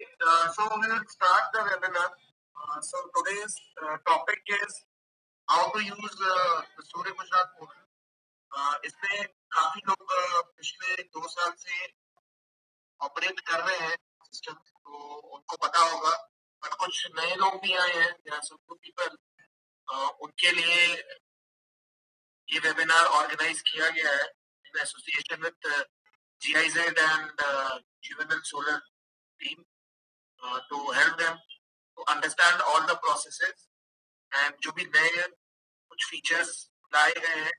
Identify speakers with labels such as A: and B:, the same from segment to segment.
A: So we will start the webinar. So today's topic is how to use the Surya Gujarat portal. इसमें काफी लोग पिछले 2 साल से ऑपरेट कर रहे हैं सिस्टम, तो उनको पता होगा, बट कुछ नए लोग भी आए हैं, there are some new people, उनके लिए ये वेबिनार ऑर्गेनाइज किया गया है in association with GIZ and Juvenile Solar team to help them to understand all the processes and जो भी नए कुछ फीचर्स लाए गए हैं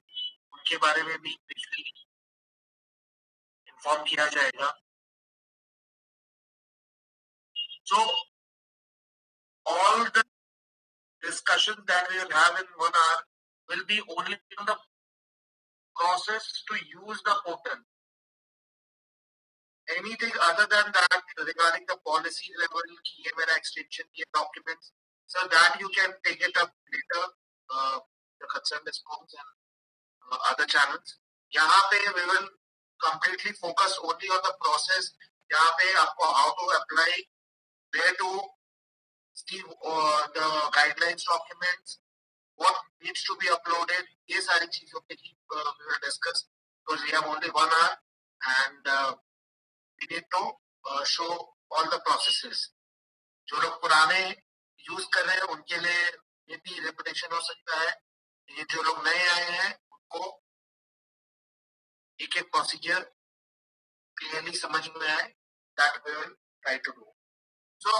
A: उनके बारे में भी ब्रीफली इन्फॉर्म किया जाएगा. So all the discussions that we will have in 1 hour will be only in the process to use the portal. Anything other than that regarding the policy level, ये मेरा extension, ये documents, so that you can take it up later, the concerned response and other channels. यहाँ पे we will completely focus only on the process. यहाँ पे आपको how to apply, where to see the guidelines documents, what needs to be uploaded, ये सारी चीजों पे ही we will discuss because we have only 1 hour and we need to show all the processes. जो लोग पुराने यूज कर रहे हैं उनके लिए ये भी रेपुटेशन हो सकता है. ये जो लोग नए आए हैं उनको एक एक प्रोसीजर क्लियरली समझ में आए, that we will try to do. So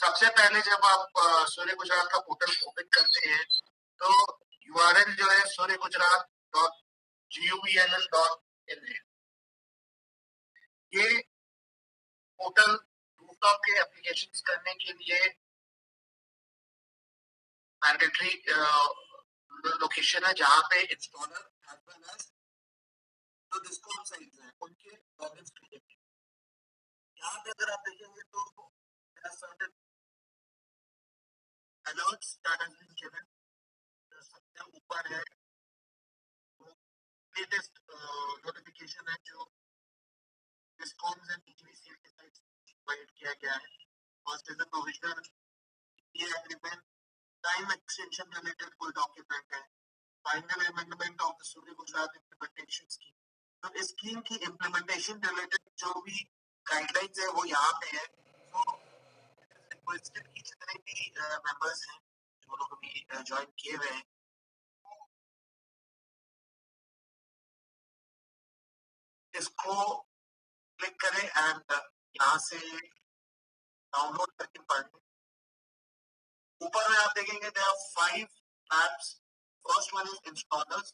A: सबसे पहले जब आप सूर्य गुजरात का पोर्टल ओपन करते हैं तो URL जो है suryagujarat.guvnl.in है. ये पोर्टल रूफटॉप के एप्लीकेशंस करने के लिए मैंडेटरी लोकेशन है जहां पे इंस्टॉलर एज वेल एज जो डिस्कॉम साइट्स हैं उनके लॉगिन्स क्रिएट हैं. यहाँ पे अगर आप देखेंगे तो there are certain alerts that has been given. सबसे ऊपर है लेटेस्ट नोटिफिकेशन है जो डिस्कॉम्स एंड DGVCL के साइट्स प्रोवाइड किया गया है. First is the provisional agreement, time extension related कोई डॉक्यूमेंट है, final amendment of the Surya Gujarat implementation scheme. तो इस स्कीम की इम्प्लीमेंटेशन रिलेटेड जो भी गाइडलाइंस है वो यहाँ पे है. तो रिक्वेस्टेड की जितने भी मेंबर्स हैं जो लोग अभी ज्वाइन किए हुए हैं इसको क्लिक करें एंड यहाँ से डाउनलोड करके पढ़ें. ऊपर में आप देखेंगे there are 5 tabs. First one is installers.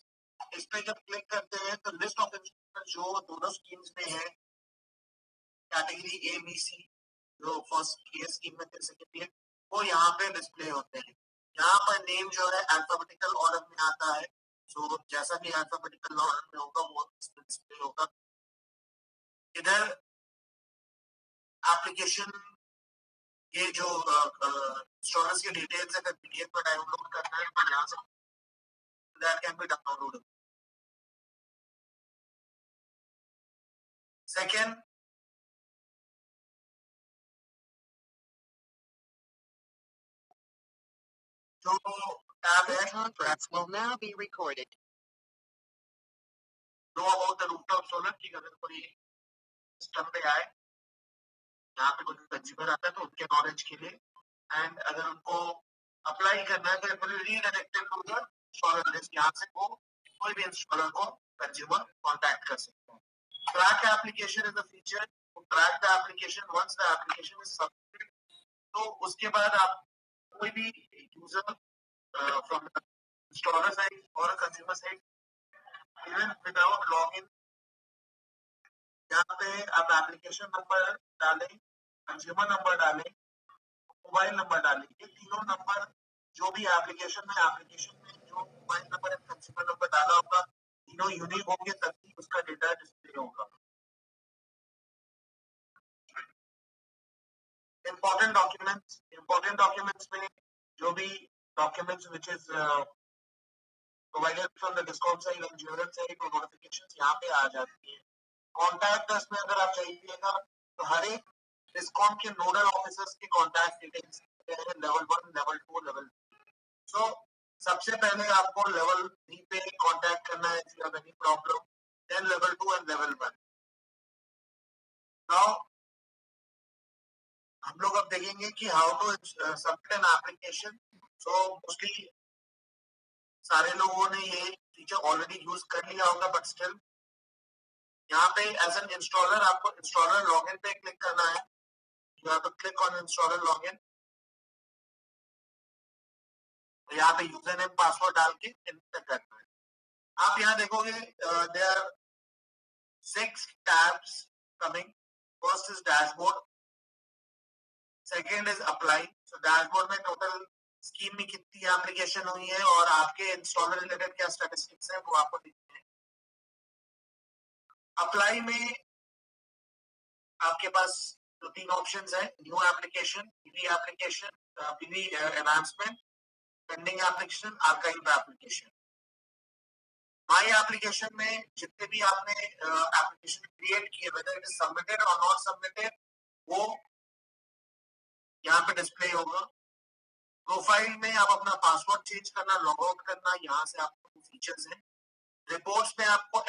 A: इस पे जब क्लिक करते हैं तो लिस्ट ऑफ इंस्टॉलर जो दोनों स्कीम्स में है, कैटेगरी A, B, C, जो फर्स्ट केयर स्कीम में थे, सेकंड ईयर, वो यहाँ पे डिस्प्ले होते हैं. यहाँ पर नेम जो है अल्फाबेटिकल ऑर्डर में आता है. सो जैसा भी अल्फाबेटिकल ऑर्डर में होगा वो डिस्प्ले होगा. इधर एप्लीकेशन ये जो इंश्योरेंस के डिटेल्स अगर PDF पर डाउनलोड करना है तो यहाँ से that can be downloaded. Second, जो tab है, conference will now be recorded. Know about the rooftop solar की अगर कोई सिस्टम पे आए, यहाँ पे कोई कंज्यूमर आता है तो उनके नॉलेज के लिए, एंड अगर उनको अप्लाई करना है तो रीडायरेक्टेड होगा इंस्टॉलर लिस्ट. यहाँ से वो कोई भी इंस्टॉलर को कंज्यूमर कांटेक्ट कर सकते हैं. Track application is a feature to track the application. Once the application is submitted, तो उसके बाद आप कोई भी यूजर फ्रॉम इंस्टॉलर साइड और consumer side even without login, यहाँ पे आप एप्लीकेशन नंबर डालें, कंज्यूमर नंबर डालें, मोबाइल नंबर डालें, ये तीनों नंबर जो भी एप्लीकेशन में जो मोबाइल नंबर और कंज्यूमर नंबर डाला होगा तीनों यूनिक होंगे, तभी उसका डेटा डिस्प्ले होगा। Important documents में जो भी documents which is provided from the discom side and general side और notifications यहाँ पे आ जाती है। कॉन्टैक्ट अस में अगर आप चाहिएगा तो हर एक डिस्कॉम के नोडल ऑफिसर्स के contact details level 1, level 2, level 3। सो सबसे पहले आपको लेवल 3 पे कॉन्टैक्ट करना है if you have any problem, then level 2 and level 1। Now हम लोग अब देखेंगे कि how to submit an application. So mostly सारे लोगों ने ये फीचर ऑलरेडी यूज कर लिया होगा, बट स्टिल यहाँ पे एज एन इंस्टॉलर आपको इंस्टॉलर लॉगिन पे क्लिक करना है। You have to click on installer login. यहाँ पे यूजर नेम पासवर्ड डाल के एंटर करना है। आप यहाँ देखोगे there are 6 tabs coming. First is dashboard, second is apply. So dashboard में टोटल स्कीम में कितनी एप्लीकेशन हुई है और आपके इंस्टॉलर रिलेटेड क्या स्टैटिस्टिक्स है वो आपको दिखते हैं। अप्लाई में आपके पास दो 3 ऑप्शंस है, new application, PV enhancement, pending application, archive application. My application में जितने भी आपने एप्लीकेशन क्रिएट किए, वेदर इट इज सबमिटेड और नॉट सबमिटेड, वो यहाँ पे डिस्प्ले होगा। प्रोफाइल में आप अपना पासवर्ड चेंज करना, लॉग आउट करना, यहाँ से आपको फीचर्स हैं। रिपोर्ट्स में आपको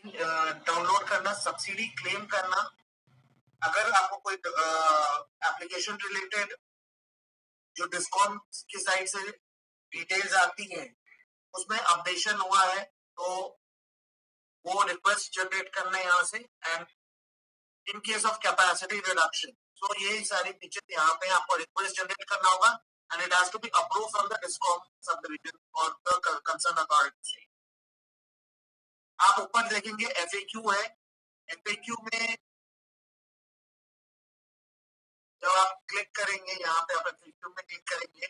A: डाउनलोड करना, सब्सिडी क्लेम करना, अगर आपको कोई एप्लीकेशन रिलेटेड जो डिस्कॉम की साइड से डिटेल्स आती हैं उसमें अपडेशन हुआ है तो वो रिक्वेस्ट जनरेट करना है यहाँ से। And in case of capacity reduction, so ये सारी फीचर यहाँ पे आपको रिक्वेस्ट जनरेट करना होगा and it has to be approved from the discom sub division और द कंसर्न अथॉरिटी से। आप ऊपर देखेंगे एफएक्यू है। एफएक्यू में जब आप क्लिक करेंगे, यहाँ पे आप एफएक्यू में क्लिक करेंगे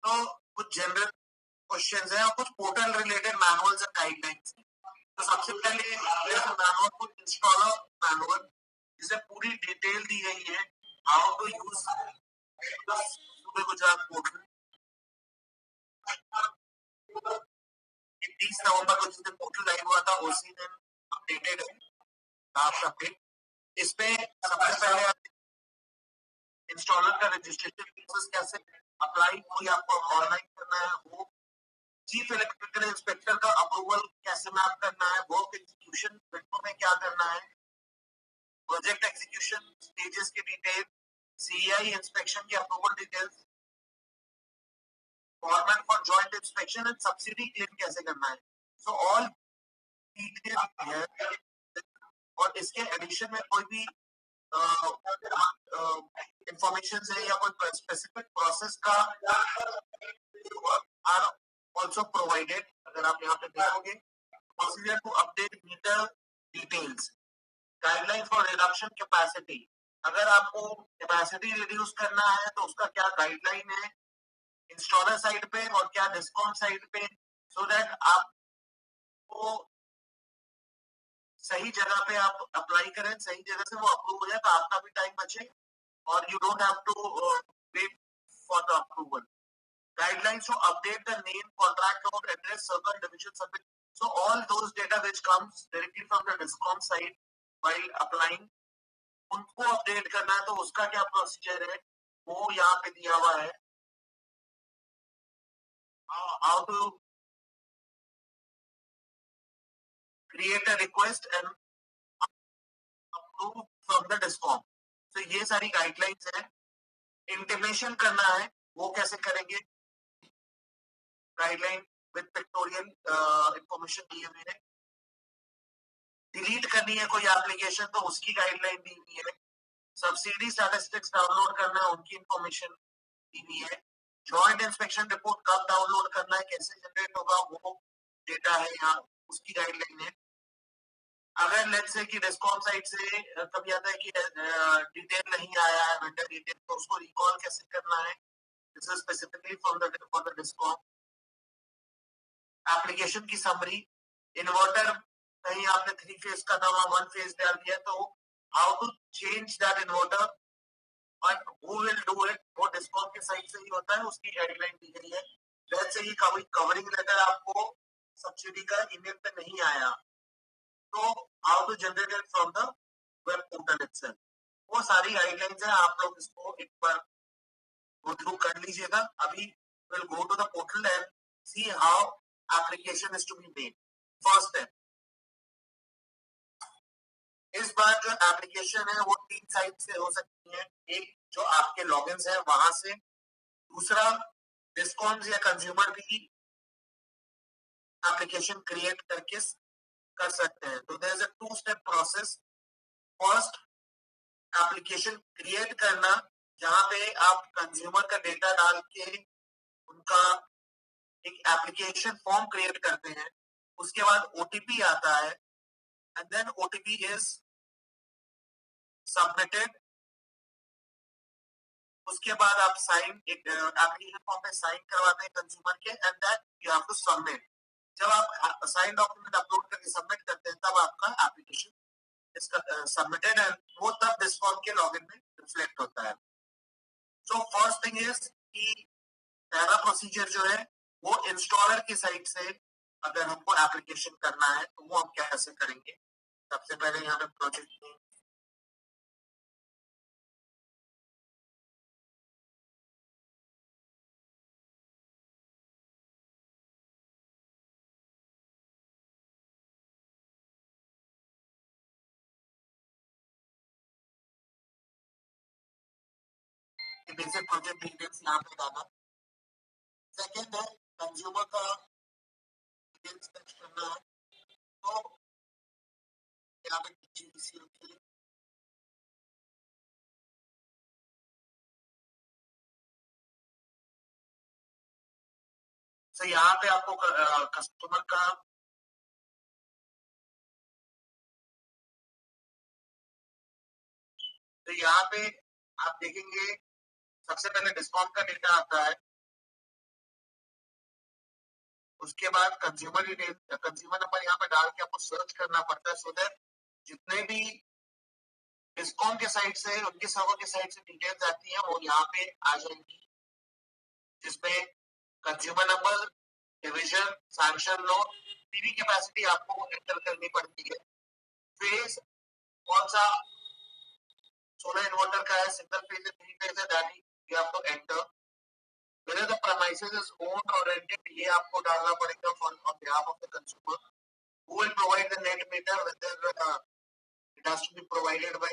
A: तो कुछ जनरल क्वेश्चंस हैं और कुछ portal related manuals and guidelines हैं। तो सबसे पहले मैनुअल को इंस्टॉलर मैनुअल, जिसे पूरी डिटेल दी गई है हाउ टू यूज सूबे गुजरात पोर्टल। 30 नवंबर को जिस दिन पोर्टल लाइव हुआ था उसी दिन अपडेटेड है लास्ट अपडेट। इसमें सबसे पहले इंस्टॉलर का रजिस्ट्रेशन प्रोसेस कैसे, अप्लाई कोई आपको ऑनलाइन करना है वो, चीफ इलेक्ट्रिकल इंस्पेक्टर का अप्रूवल कैसे मैप करना है, वर्क एग्जीक्यूशन विंडो में क्या करना है, प्रोजेक्ट एग्जीक्यूशन स्टेजेस की डिटेल, सीईआई इंस्पेक्शन की approval details, format for joint inspection and subsidy claim कैसे करना है। सो ऑल डिटेल है। और इसके एडिशन में कोई भी इंफॉर्मेशन है या कोई स्पेसिफिक प्रोसेस का आर ऑल्सो प्रोवाइडेड। अगर आप यहाँ पे देखोगे procedure to update meter details, guideline for reduction capacity, अगर आपको कैपेसिटी रिड्यूस करना है तो उसका क्या गाइडलाइन है इंस्टॉलर साइड पे और क्या डिस्कॉम साइड पे, सो दैट आपको सही जगह पे आप अप्लाई करें, सही जगह से वो अप्रूव हो जाए तो आपका भी टाइम बचे और you don't have to wait for the approval. Guidelines to update the name, contract code, address, circle, division, submit. So all those data which comes directly from the discom side while applying, उनको update करना है तो उसका क्या procedure है वो यहाँ पे दिया हुआ है। How to create a request and approve from the discom. So ये सारी गाइडलाइंस है। इंटीमेशन करना है वो कैसे करेंगे, गाइडलाइन विद पिक्टोरियल इंफॉर्मेशन दी हुई है। डिलीट करनी है कोई एप्लीकेशन तो उसकी गाइडलाइन दी हुई है। सब्सिडी स्टैटिस्टिक्स डाउनलोड करना है, उनकी इंफॉर्मेशन दी हुई है। जॉइंट इंस्पेक्शन रिपोर्ट कब डाउनलोड करना है, कैसे जनरेट होगा, वो डेटा है यहाँ, उसकी गाइडलाइन है। अगर लेट्स से कि डिस्कॉम साइड से कभी आता है कि डिटेल नहीं आया है, वेंडर डिटेल, तो उसको रिकॉल कैसे करना है, this is specifically for the discom. Application की समरी, इन्वर्टर कहीं आपने 3 फेज का था, वहां 1 फेज डाल दिया, तो how to change that inverter, but who will do it, वो डिस्कॉम के साइड से ही होता है, उसकी गाइडलाइन दी गई है। लेट्स से कभी कवरिंग लेटर आपको सब्सिडी का ईमेल पे नहीं आया, तो how to generate it from the web portal itself, वो सारी गाइडलाइंस है। आप लोग इसको एक बार गो थ्रू कर लीजिएगा। अभी will go to the portal and see how application is to be made. First step, इस बार जो एप्लीकेशन है वो 3 साइट से हो सकती है। एक जो आपके लॉगिन है वहां से, दूसरा डिस्कॉम्स या कंज्यूमर भी एप्लीकेशन क्रिएट करके कर सकते हैं। तो there is a 2 step process. First, application create करना, जहां पे आप कंज्यूमर का डेटा डाल के उनका एक एप्लीकेशन फॉर्म क्रिएट करते हैं। उसके बाद ओटीपी आता है and then OTP is submitted. उसके बाद आप साइन एक एप्लीकेशन फॉर्म पे साइन करवाते हैं कंज्यूमर के and then you have to submit. जब आप साइन डॉक्यूमेंट अपलोड करके सबमिट करते हैं तब आपका एप्लीकेशन इसका सबमिटेड है, वो तब डिस्कॉम के लॉगिन में रिफ्लेक्ट होता है। सो फर्स्ट थिंग इज कि पहला प्रोसीजर जो है वो इंस्टॉलर की साइड से अगर हमको एप्लीकेशन करना है तो वो हम कैसे करेंगे। सबसे पहले यहाँ पे project name, basic project details यहाँ पे डाला। सेकेंड है कंज्यूमर का डिटेल्स फिक्स करना है, तो यहाँ पे जीडीसी होती है। तो यहाँ पे आपको कस्टमर का तो यहाँ पे आप देखेंगे सबसे पहले डिस्काउंट का डेटा आता है, उसके बाद कंज्यूमर डिटेल, कंज्यूमर नंबर यहाँ पे डाल के आपको सर्च करना पड़ता है, सो दैट जितने भी डिस्कॉम के साइड से उनके सर्वर के साइड से डिटेल्स आती हैं वो यहाँ पे आ जाएंगी, जिसमें कंज्यूमर नंबर, डिवीजन, सैंक्शन लो, पीवी कैपेसिटी आपको एंटर करनी पड़ती है। फेज कौन सा सोलर इन्वर्टर का है, सिंगल फेज है, 3 फेज है, that you have to enter. whether the premises is owned or rented, ये आपको डालना पड़ेगा on behalf of the consumer. Who will provide the net meter, whether it has to be provided by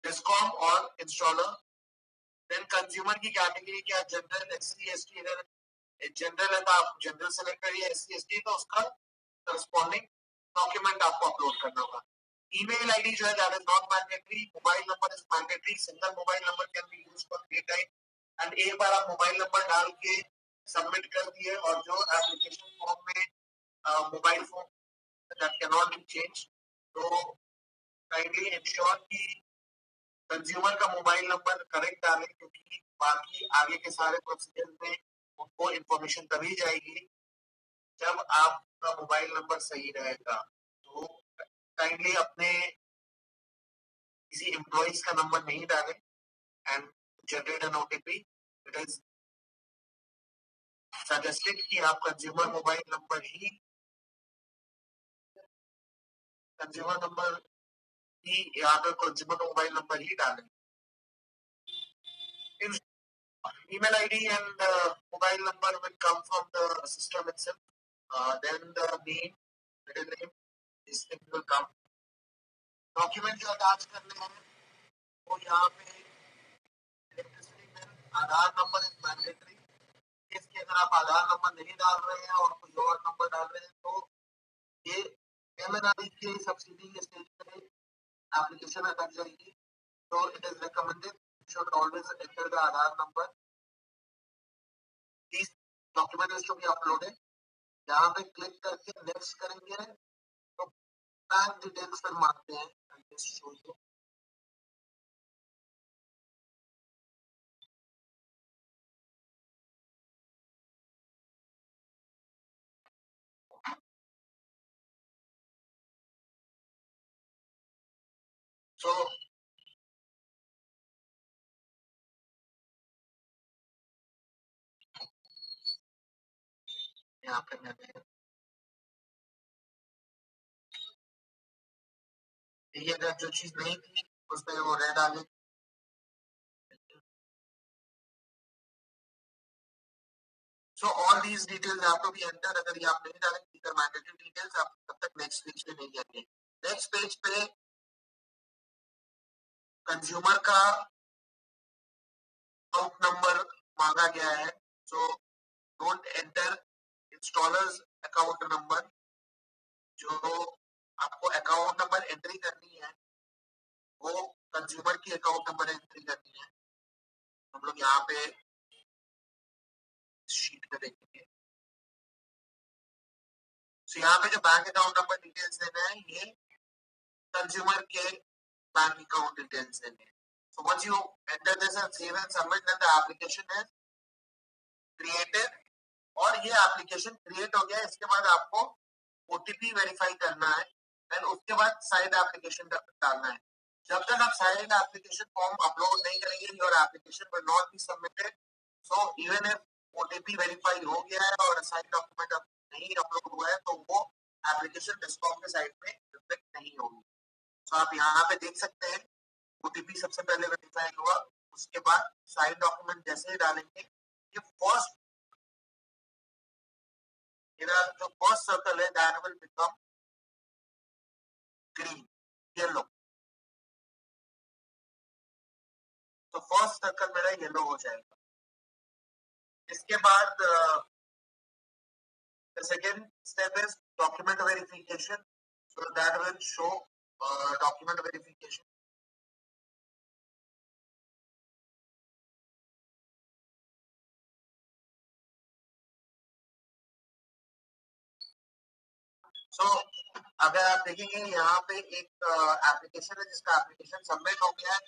A: discom और installer. Then consumer की category क्या, general, SC, ST. अगर general है तो आप जनरल सेलेक्ट करिए, एससी एसटी तो उसका करस्पॉन्डिंग डॉक्यूमेंट आपको अपलोड करना होगा। ईमेल आईडी जो है that is not mandatory, mobile number is mandatory, single mobile number can be used for day time. And एक बार आप मोबाइल नंबर डाल के सबमिट कर दिए और जो एप्लीकेशन फॉर्म में mobile phone that can not be change, तो काइंडली इंश्योर कि कंज्यूमर का मोबाइल नंबर करेक्ट डालें, क्योंकि बाकी आगे के सारे प्रोसीजर में उनको इंफॉर्मेशन तभी जाएगी जब आपका मोबाइल नंबर सही रहेगा। तो काइंडली अपने किसी एम्प्लॉइज का नंबर नहीं डालें and generate N OTP. It is suggested कि आप कंज्यूमर मोबाइल नंबर ही डालें। Email ID and mobile number will come from the system itself. Then the name, middle name, this thing will come. Document जो attach करने हैं वो यहाँ पे electricity bill, Aadhaar number is mandatory, case की अगर आप आधार नंबर नहीं डाल रहे हैं और कोई और नंबर डाल रहे हैं तो ये MNRE के सब्सिडी के स्टेज पे एप्लीकेशन अटक जाएगी. So it is recommended you should always enter the Aadhaar number. These documents to be uploaded. यहाँ पे क्लिक करके नेक्स्ट करेंगे तो बैंक डिटेल्स पर मांगते हैं. I just show you. So यहाँ पे मैंने ये अगर जो चीज नहीं थी उस पर वो रेड आ गई. So all these details have to be entered. अगर ये आप नहीं डालेंगे these are mandatory details. आप तब तक नेक्स्ट पेज पे नहीं जाएंगे. नेक्स्ट पेज पे कंज्यूमर का अकाउंट नंबर मांगा गया है. So don't enter installers account number. जो आपको अकाउंट नंबर एंट्री करनी है वो कंज्यूमर की अकाउंट नंबर एंट्री करनी है. हम लोग यहाँ पे शीट में देखेंगे. So यहाँ पे जो बैंक अकाउंट नंबर डिटेल्स देना है ये कंज्यूमर के बैंक अकाउंट डिटेल्स देने हैं. So once you enter this and save and submit, then the application is created. और ये एप्लीकेशन क्रिएट हो गया. इसके बाद आपको OTP वेरीफाई करना है. देन उसके बाद साइड एप्लीकेशन डालना है. जब तक आप साइड एप्लीकेशन फॉर्म अपलोड नहीं करेंगे your application will not be submitted. So even if OTP verify हो गया है और साइड डॉक्यूमेंट नहीं अपलोड हुआ है तो वो एप्लीकेशन डिस्कॉम के साइड में रिफ्लेक्ट नहीं होगी. सो आप यहाँ पे देख सकते हैं OTP सबसे पहले वेरीफाई हुआ. उसके बाद साइड डॉक्यूमेंट जैसे ही डालेंगे ये फर्स्ट इधर जो फर्स्ट सर्कल है that will become green yellow. तो फर्स्ट सर्कल मेरा येलो हो जाएगा. इसके बाद the second step is document verification. So that will show document verification. So अगर आप देखेंगे यहाँ पे एक एप्लीकेशन है जिसका एप्लीकेशन सबमिट हो गया है.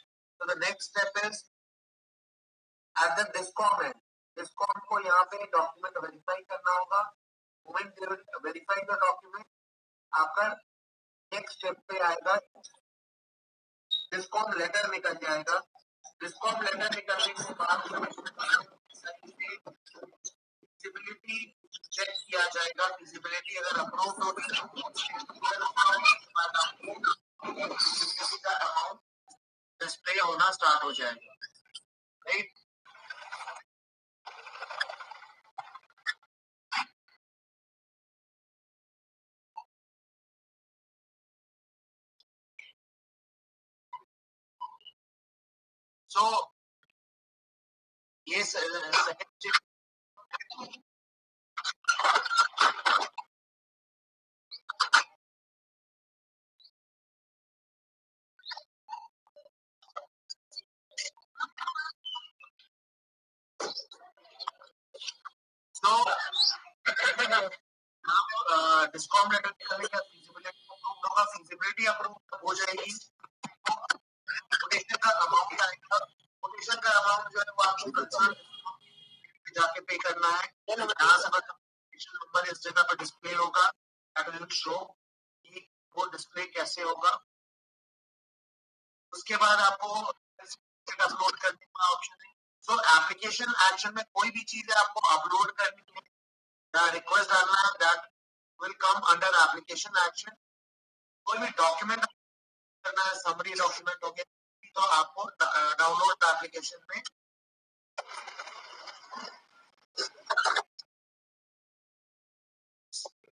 A: So the next step is at the discom end. discom को यहाँ पे डॉक्यूमेंट वेरीफाई करना होगा. Moment they will verify the document, आपका नेक्स्ट स्टेप पे आएगा डिस्कॉम लेटर निकल जाएगा. डिस्कॉम लेटर निकलने के बाद फिजिबिलिटी चेक किया जाएगा. फिजिबिलिटी अगर अप्रूव होगी का अमाउंट डिस्प्ले होना स्टार्ट हो जाएगा. राइट. सो ये सेकंड डिस्कॉम लेटर निकलने का फिजिबिलिटी अप्रूव होगा. फिजिबिलिटी अप्रूव हो जाएगी. कोटेशन का अमाउंट आएगा. कोटेशन का अमाउंट जो है वो आपको कंसर्न जाके पे करना है. यहाँ से कोटेशन नंबर इस जगह पर डिस्प्ले होगा. दैट विल शो कि वो डिस्प्ले कैसे होगा. उसके बाद आपको अपलोड करने का ऑप्शन है. सो एप्लीकेशन एक्शन में कोई भी चीज आपको अपलोड करनी है या रिक्वेस्ट डालना है that will come under application action. कोई भी डॉक्यूमेंट करना है समरी डॉक्यूमेंट हो गया तो आपको डाउनलोड एप्लीकेशन में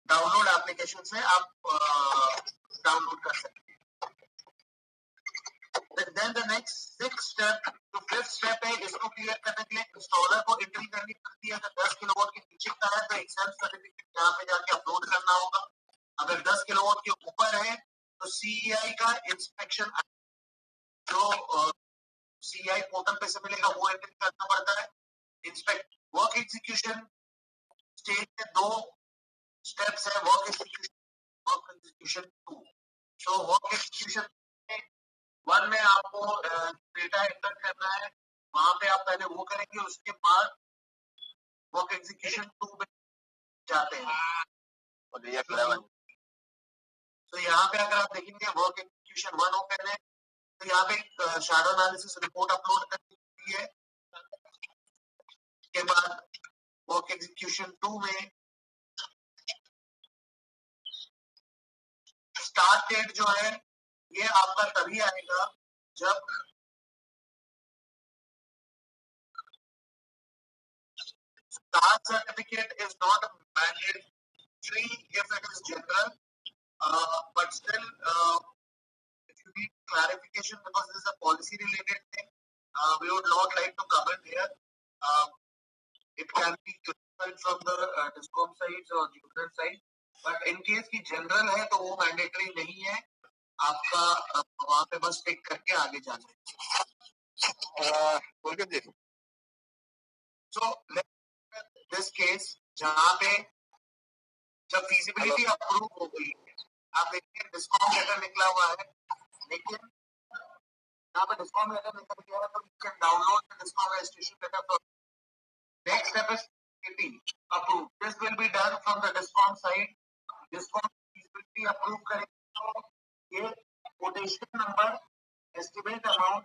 A: डाउनलोड एप्लीकेशन से आप डाउनलोड कर सकते हैं. then the next sixth step, जो fifth step है, इसको क्लियर करने के लिए इंस्टॉलर को एंट्री करनी पड़ती है। अगर 10 किलोवाट के नीचे का है तो एक्सेल सर्टिफिकेट यहाँ पे जाके अपलोड करना होगा। अगर 10 किलोवाट के ऊपर है तो सीईआई का इंस्पेक्शन जो सीईआई पोर्टल पे से मिलेगा वो एंट्री करना पड़ता है। इंस्पेक्ट वर्क एग्जीक्यूशन स्टेज में 2 स्टेप्स है, work execution 2। So work execution 1 में आपको डेटा एंटर करना है, वहां पे आप पहले वो करेंगे, उसके बाद वर्क एग्जीक्यूशन 2 में जाते हैं। तो यहाँ पे अगर आप देखेंगे वर्क एग्जीक्यूशन 1 ओपन है, तो यहाँ पे एक शैडो एनालिसिस रिपोर्ट अपलोड करनी है। के बाद वर्क एग्जीक्यूशन 2 में स्टार्ट डेट जो है ये आपका तभी आएगा जब start certificate is not mandatory if it is general, but still if you need clarification because this is a policy related thing, we would not like to comment here. It can be clarified from the DISCOM side or union side, but in case की general है तो वो mandatory नहीं है, आपका वहाँ पे बस टिक करके आगे जाना है। So this case जहाँ पे जब feasibility अप्रूव हो गई, आप देखिए डिस्कॉम लेटर निकला हुआ है, लेकिन यहाँ पे डिस्कॉम लेटर निकल गया है तो you can download the discom registration letter from. Next step is feasibility approve. This will be done from the discom side. Discom feasibility approve करेंगे तो ये quotation number, estimate amount,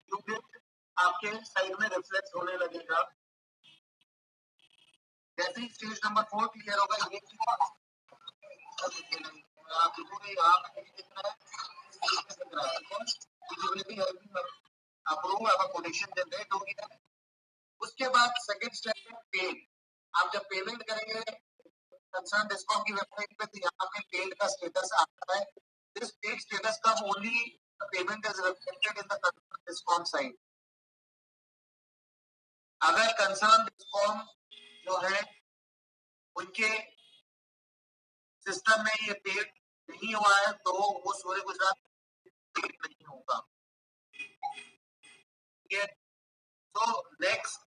A: due date आपके side में reflect होने लगेगा। जैसे ही stage number 4 clear होगा, ये आप देखोगे यहाँ पे कितना है, feasibility approve आपका quotation जनरेट हो गया। उसके बाद सेकंड स्टेप है पेड। आप जब पेमेंट करेंगे कंसर्न डिस्कॉम की वेबसाइट पे तो यहाँ पे पेड का स्टेटस आता है। दिस पेड स्टेटस का only payment is reflected in the discom site. अगर कंसर्न डिस्कॉम जो है उनके सिस्टम में ये पेड नहीं हुआ है तो वो सूर्य गुजरात पेड नहीं होगा। तो next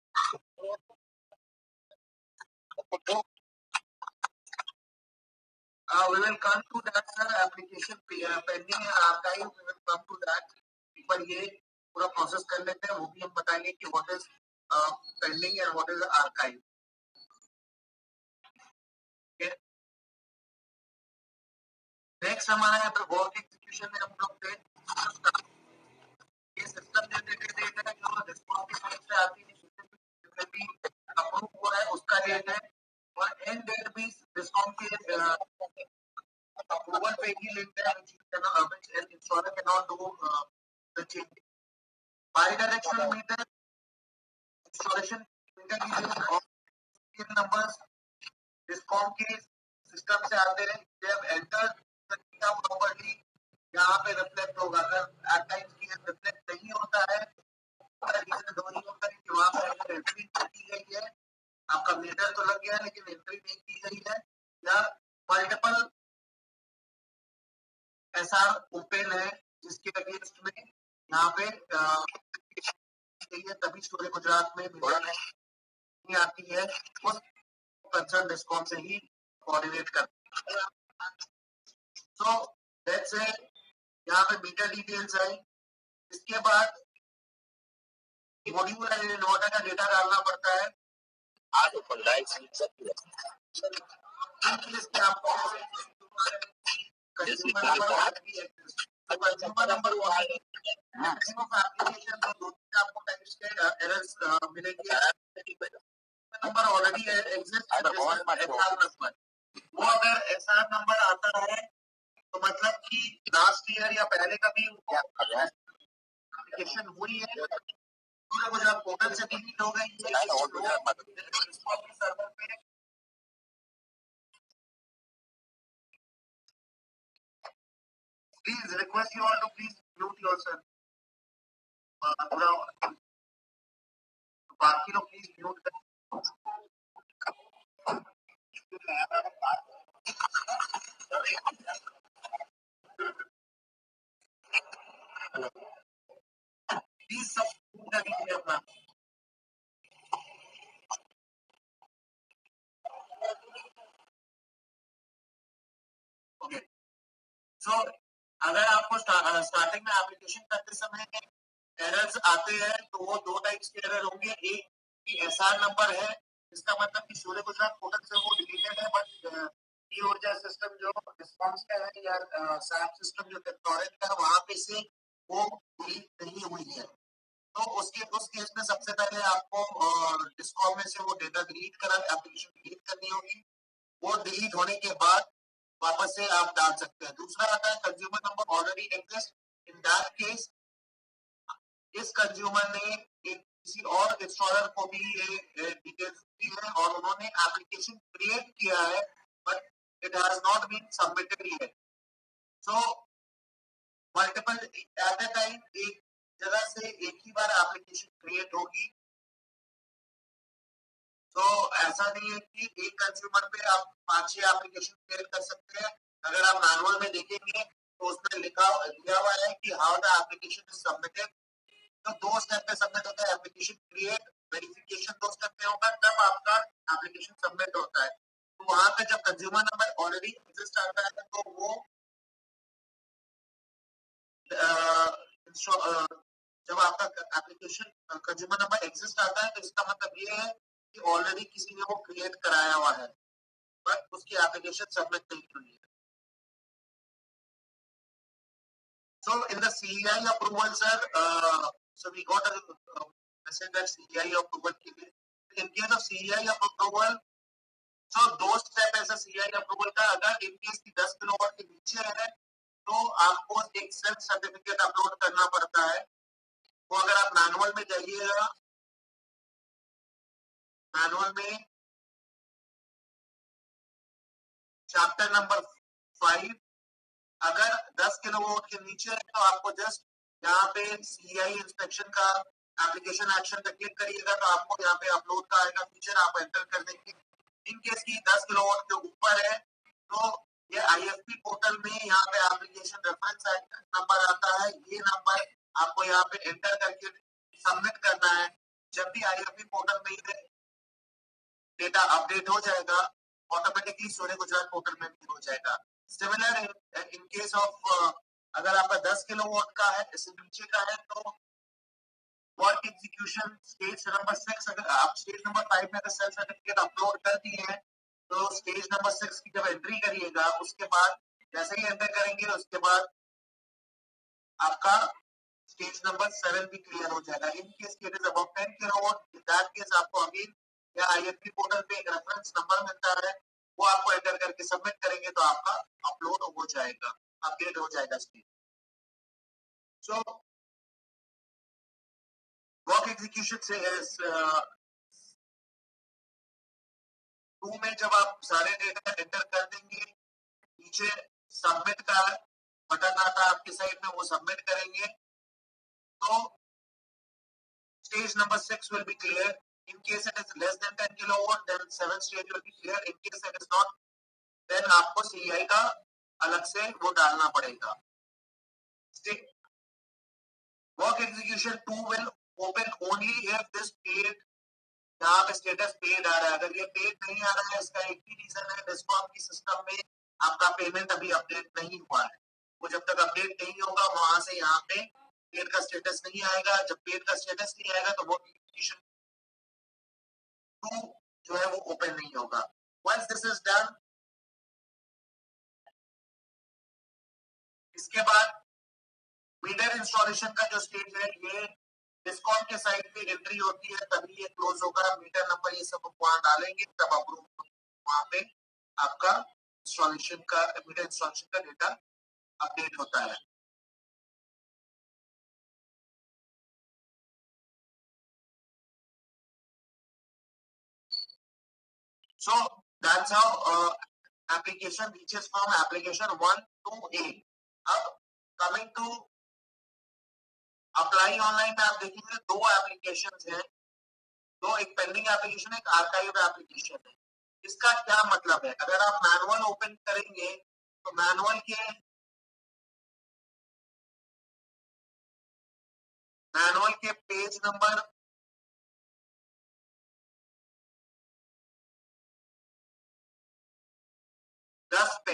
A: we will come to that sir, application pending and archive, we will come to that। एक बार ये पूरा प्रोसेस कर लेते हैं, वो भी हम बताएंगे कि what is pending and what is archive। Next हमारा यहाँ पे वर्क एग्जीक्यूशन में हम लोग थे, ये सिस्टम जनरेटेड डेटा है जो रिस्पॉन्स की साइड से आती है, अप्रूव हो रहा है उसका डेट है, और एंड डेट भी डिस्कॉम के approval पे ही लिखते हैं, which insurer cannot do the change। Bidirectional meter installation meter की numbers डिस्कॉम के सिस्टम से आते हैं, जब एंटर करना प्रॉपर्ली यहाँ पे रिफ्लेक्ट होगा। अगर एट टाइम्स की रिफ्लेक्ट नहीं होता है रीजन दो ही होता है कि वहाँ पे अगर एंट्री की गई है, आपका मीटर तो लग गया लेकिन एंट्री नहीं की गई है, या मल्टीपल एसआर ओपन है जिसके अगेंस्ट में यहाँ पे तभी सूर्य गुजरात में नहीं आती है, उस कंसर्न डिस्कॉम से ही कोऑर्डिनेट करते हैं। सो दैट्स इट, यहाँ पे मीटर डिटेल्स है। इसके बाद मॉड्यूल एंड इन्वर्टर का डेटा डालना पड़ता है। आज कंज्यूमर नंबर मैक्सिमम एप्लीकेशन में दो तीन आपको टाइप्स के एरर्स मिलेंगे। नंबर ऑलरेडी एग्जिस्ट, वो अगर एसआर नंबर आता है तो मतलब कि लास्ट ईयर या पहले का भी एप्लीकेशन हुई है, पूरा गुजरात पोर्टल से डिलीट हो गई है सर्वर पे। Please request you all to please mute yourself. बाकी लोग प्लीज म्यूट करें. प्लीज सब म्यूट कर दीजिए अपना. ओके. सो अगर आपको स्टार्टिंग में एप्लीकेशन करते समय एरर्स आते हैं तो वो दो टाइप्स के एरर होंगे. एक कि एसआर नंबर है, इसका मतलब कि सूर्य गुजरात पोर्टल से वो डिलीटेड है, बट ई ऊर्जा सिस्टम जो रिस्पॉन्स का है या सैप सिस्टम जो टोरेंट का है वहां पे से वो डिलीट नहीं हुई है. तो उस केस में सबसे पहले आपको डिस्कॉम में से वो डेटा डिलीट करा एप्लीकेशन डिलीट करनी होगी. वो डिलीट होने के बाद वापस से आप डाल सकते हैं. दूसरा आता है consumer number already exist. In that case इस कंज्यूमर ने एक किसी और इंस्टॉलर को भी ये डिटेल्स दी है और उन्होंने एप्लीकेशन क्रिएट किया है, but it has not been submitted yet. So multiple at a time एक जगह से एक ही बार एप्लीकेशन क्रिएट होगी. तो ऐसा नहीं है कि एक कंज्यूमर पे आप 5-6 एप्लीकेशन क्रिएट कर सकते हैं. अगर आप मैनुअल में देखेंगे तो उसमें लिखा दिया हुआ है कि how the application is submitted. तो दो स्टेप पे सबमिट होता है. एप्लीकेशन क्रिएट, वेरिफिकेशन दो स्टेप पे होगा, तब आपका एप्लीकेशन सबमिट होता है. तो वहां पे जब कंज्यूमर नंबर ऑलरेडी एग्जिस्ट आता है तो वो जब आपका एप्लीकेशन कंज्यूमर नंबर एग्जिस्ट आता है तो इसका मतलब ये है कि ऑलरेडी किसी ने वो क्रिएट कराया हुआ है, बट उसकी एप्लीकेशन सबमिट नहीं हुई है. So in the CEI approval, sir, so we got a message that CEI approval के लिए. In case of CEI approval, so दो स्टेप ऐसा CEI approval का. अगर इन केस की 10 किलोवाट के नीचे है तो आपको एक सेल्फ सर्टिफिकेट अपलोड करना पड़ता है. वो अगर आप मैनुअल में जाइएगा, मैनुअल में चैप्टर नंबर 5 अगर 10 किलोवाट के नीचे है तो आपको जस्ट यहाँ पे सीआई इंस्पेक्शन का एप्लीकेशन एक्शन पे क्लिक करिएगा तो आपको यहाँ पे अपलोड का आएगा फीचर, आप एंटर कर देंगे. इन केस की 10 किलोवाट के ऊपर है तो ये आईएफपी पोर्टल में यहाँ पे एप्लीकेशन रेफरेंस नंबर आता है. ये नंबर आपको यहाँ पे एंटर करके सबमिट करना है. जब भी आईएफपी पोर्टल में डेटा अपडेट हो जाएगा ऑटोमेटिकली सूर्य गुजरात पोर्टल में भी हो जाएगा. सिमिलर इन केस ऑफ अगर आपका 10 किलोवाट का है, इससे नीचे का है तो वर्क एग्जीक्यूशन स्टेज नंबर 6, अगर आप स्टेज नंबर 5 में अगर सेल्फ सर्टिफिकेट अपलोड कर दिए हैं तो स्टेज नंबर 6 की जब एंट्री करिएगा उसके बाद जैसे ही एंटर करेंगे उसके बाद आपका स्टेज नंबर 7 भी क्लियर हो जाएगा. In case it is about 10 kilowatt, in that case आपको अगेन या आईएफपी पोर्टल पे एक रेफरेंस नंबर मिलता है, वो आपको एंटर करके सबमिट करेंगे तो आपका अपलोड हो जाएगा, अपडेट हो जाएगा स्टेज. सो वर्क एग्जीक्यूशन से 2 में जब आप सारे डेटा एंटर कर देंगे, नीचे सबमिट का बटन आता है आपके साइड में, वो सबमिट करेंगे तो stage number 6 will be clear. In case it is less than 10 kilowatt, then 7th stage will be clear. In case it is not, then आपको CEI का अलग से वो डालना पड़ेगा. Work execution 2 will open only if this paid, यहाँ पे status paid आ रहा है. अगर ये पेड नहीं आ रहा है इसका एक ही रीजन है, डिस्कॉम की सिस्टम में आपका पेमेंट अभी अपडेट नहीं हुआ है. वो जब तक अपडेट नहीं होगा वहां से यहाँ पे पेड का स्टेटस नहीं आएगा. जब पेड का स्टेटस नहीं आएगा तो वो एग्जीक्यूशन 2 जो है वो ओपन नहीं होगा. Once this is done, इसके बाद मीटर इंस्टॉलेशन का जो स्टेज है ये डिस्कॉम के साइड पे एंट्री होती है तभी ये क्लोज होगा. मीटर नंबर ये सब वहां डालेंगे तब अप्रूव वहां पे आपका इंस्टॉलेशन का मीटर इंस्टॉलेशन का डेटा अपडेट होता है. So that's how application reaches from application 1 to 8. अब coming to अप्लाई ऑनलाइन में आप देखेंगे दो एप्लीकेशन हैं, दो, एक पेंडिंग एप्लीकेशन है, एक आर्काइव एप्लीकेशन है। इसका क्या मतलब है? अगर आप मैनुअल ओपन करेंगे तो मैनुअल के पेज नंबर 10 पे,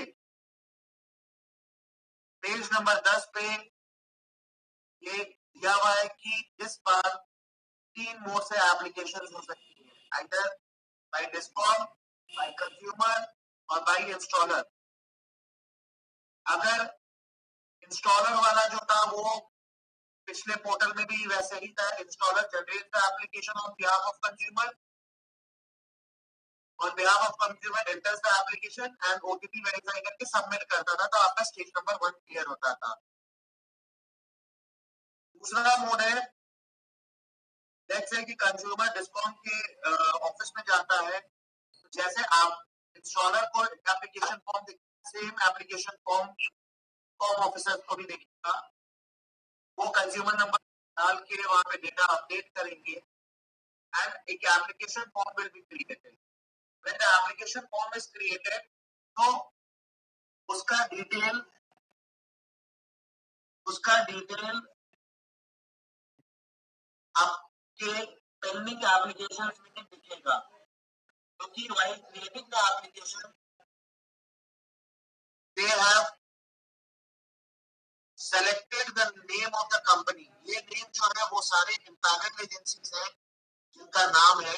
A: पेज नंबर 10 पे ये दिया हुआ है कि इस बार 3 मोड से एप्लीकेशन हो सकती है, either by discom, by consumer or by installer. अगर इंस्टॉलर वाला जो था वो पिछले पोर्टल में भी वैसे ही था, installer generate the application on behalf of consumer, on behalf of consumer enters the application and OTP verify करके सबमिट करता था, तो आपका स्टेज नंबर 1 क्लियर होता था। दूसरा मोड है, लेट्स से कि कंज्यूमर डिस्कॉम के ऑफिस में जाता है, जैसे आप इंस्टॉलर को application form, same application form officer को भी देखेगा, वो कंज्यूमर नंबर डाल के वहां पे डेटा अपडेट करेंगे एंड एक application form will be created. When the application form is created, तो उसका डिटेल आपके पेंडिंग एप्लीकेशन में दिखेगा, क्योंकि while creating the application they have selected the name of the company। ये नेम जो है वो सारे इम्पैनल्ड एजेंसीज हैं जिनका नाम है,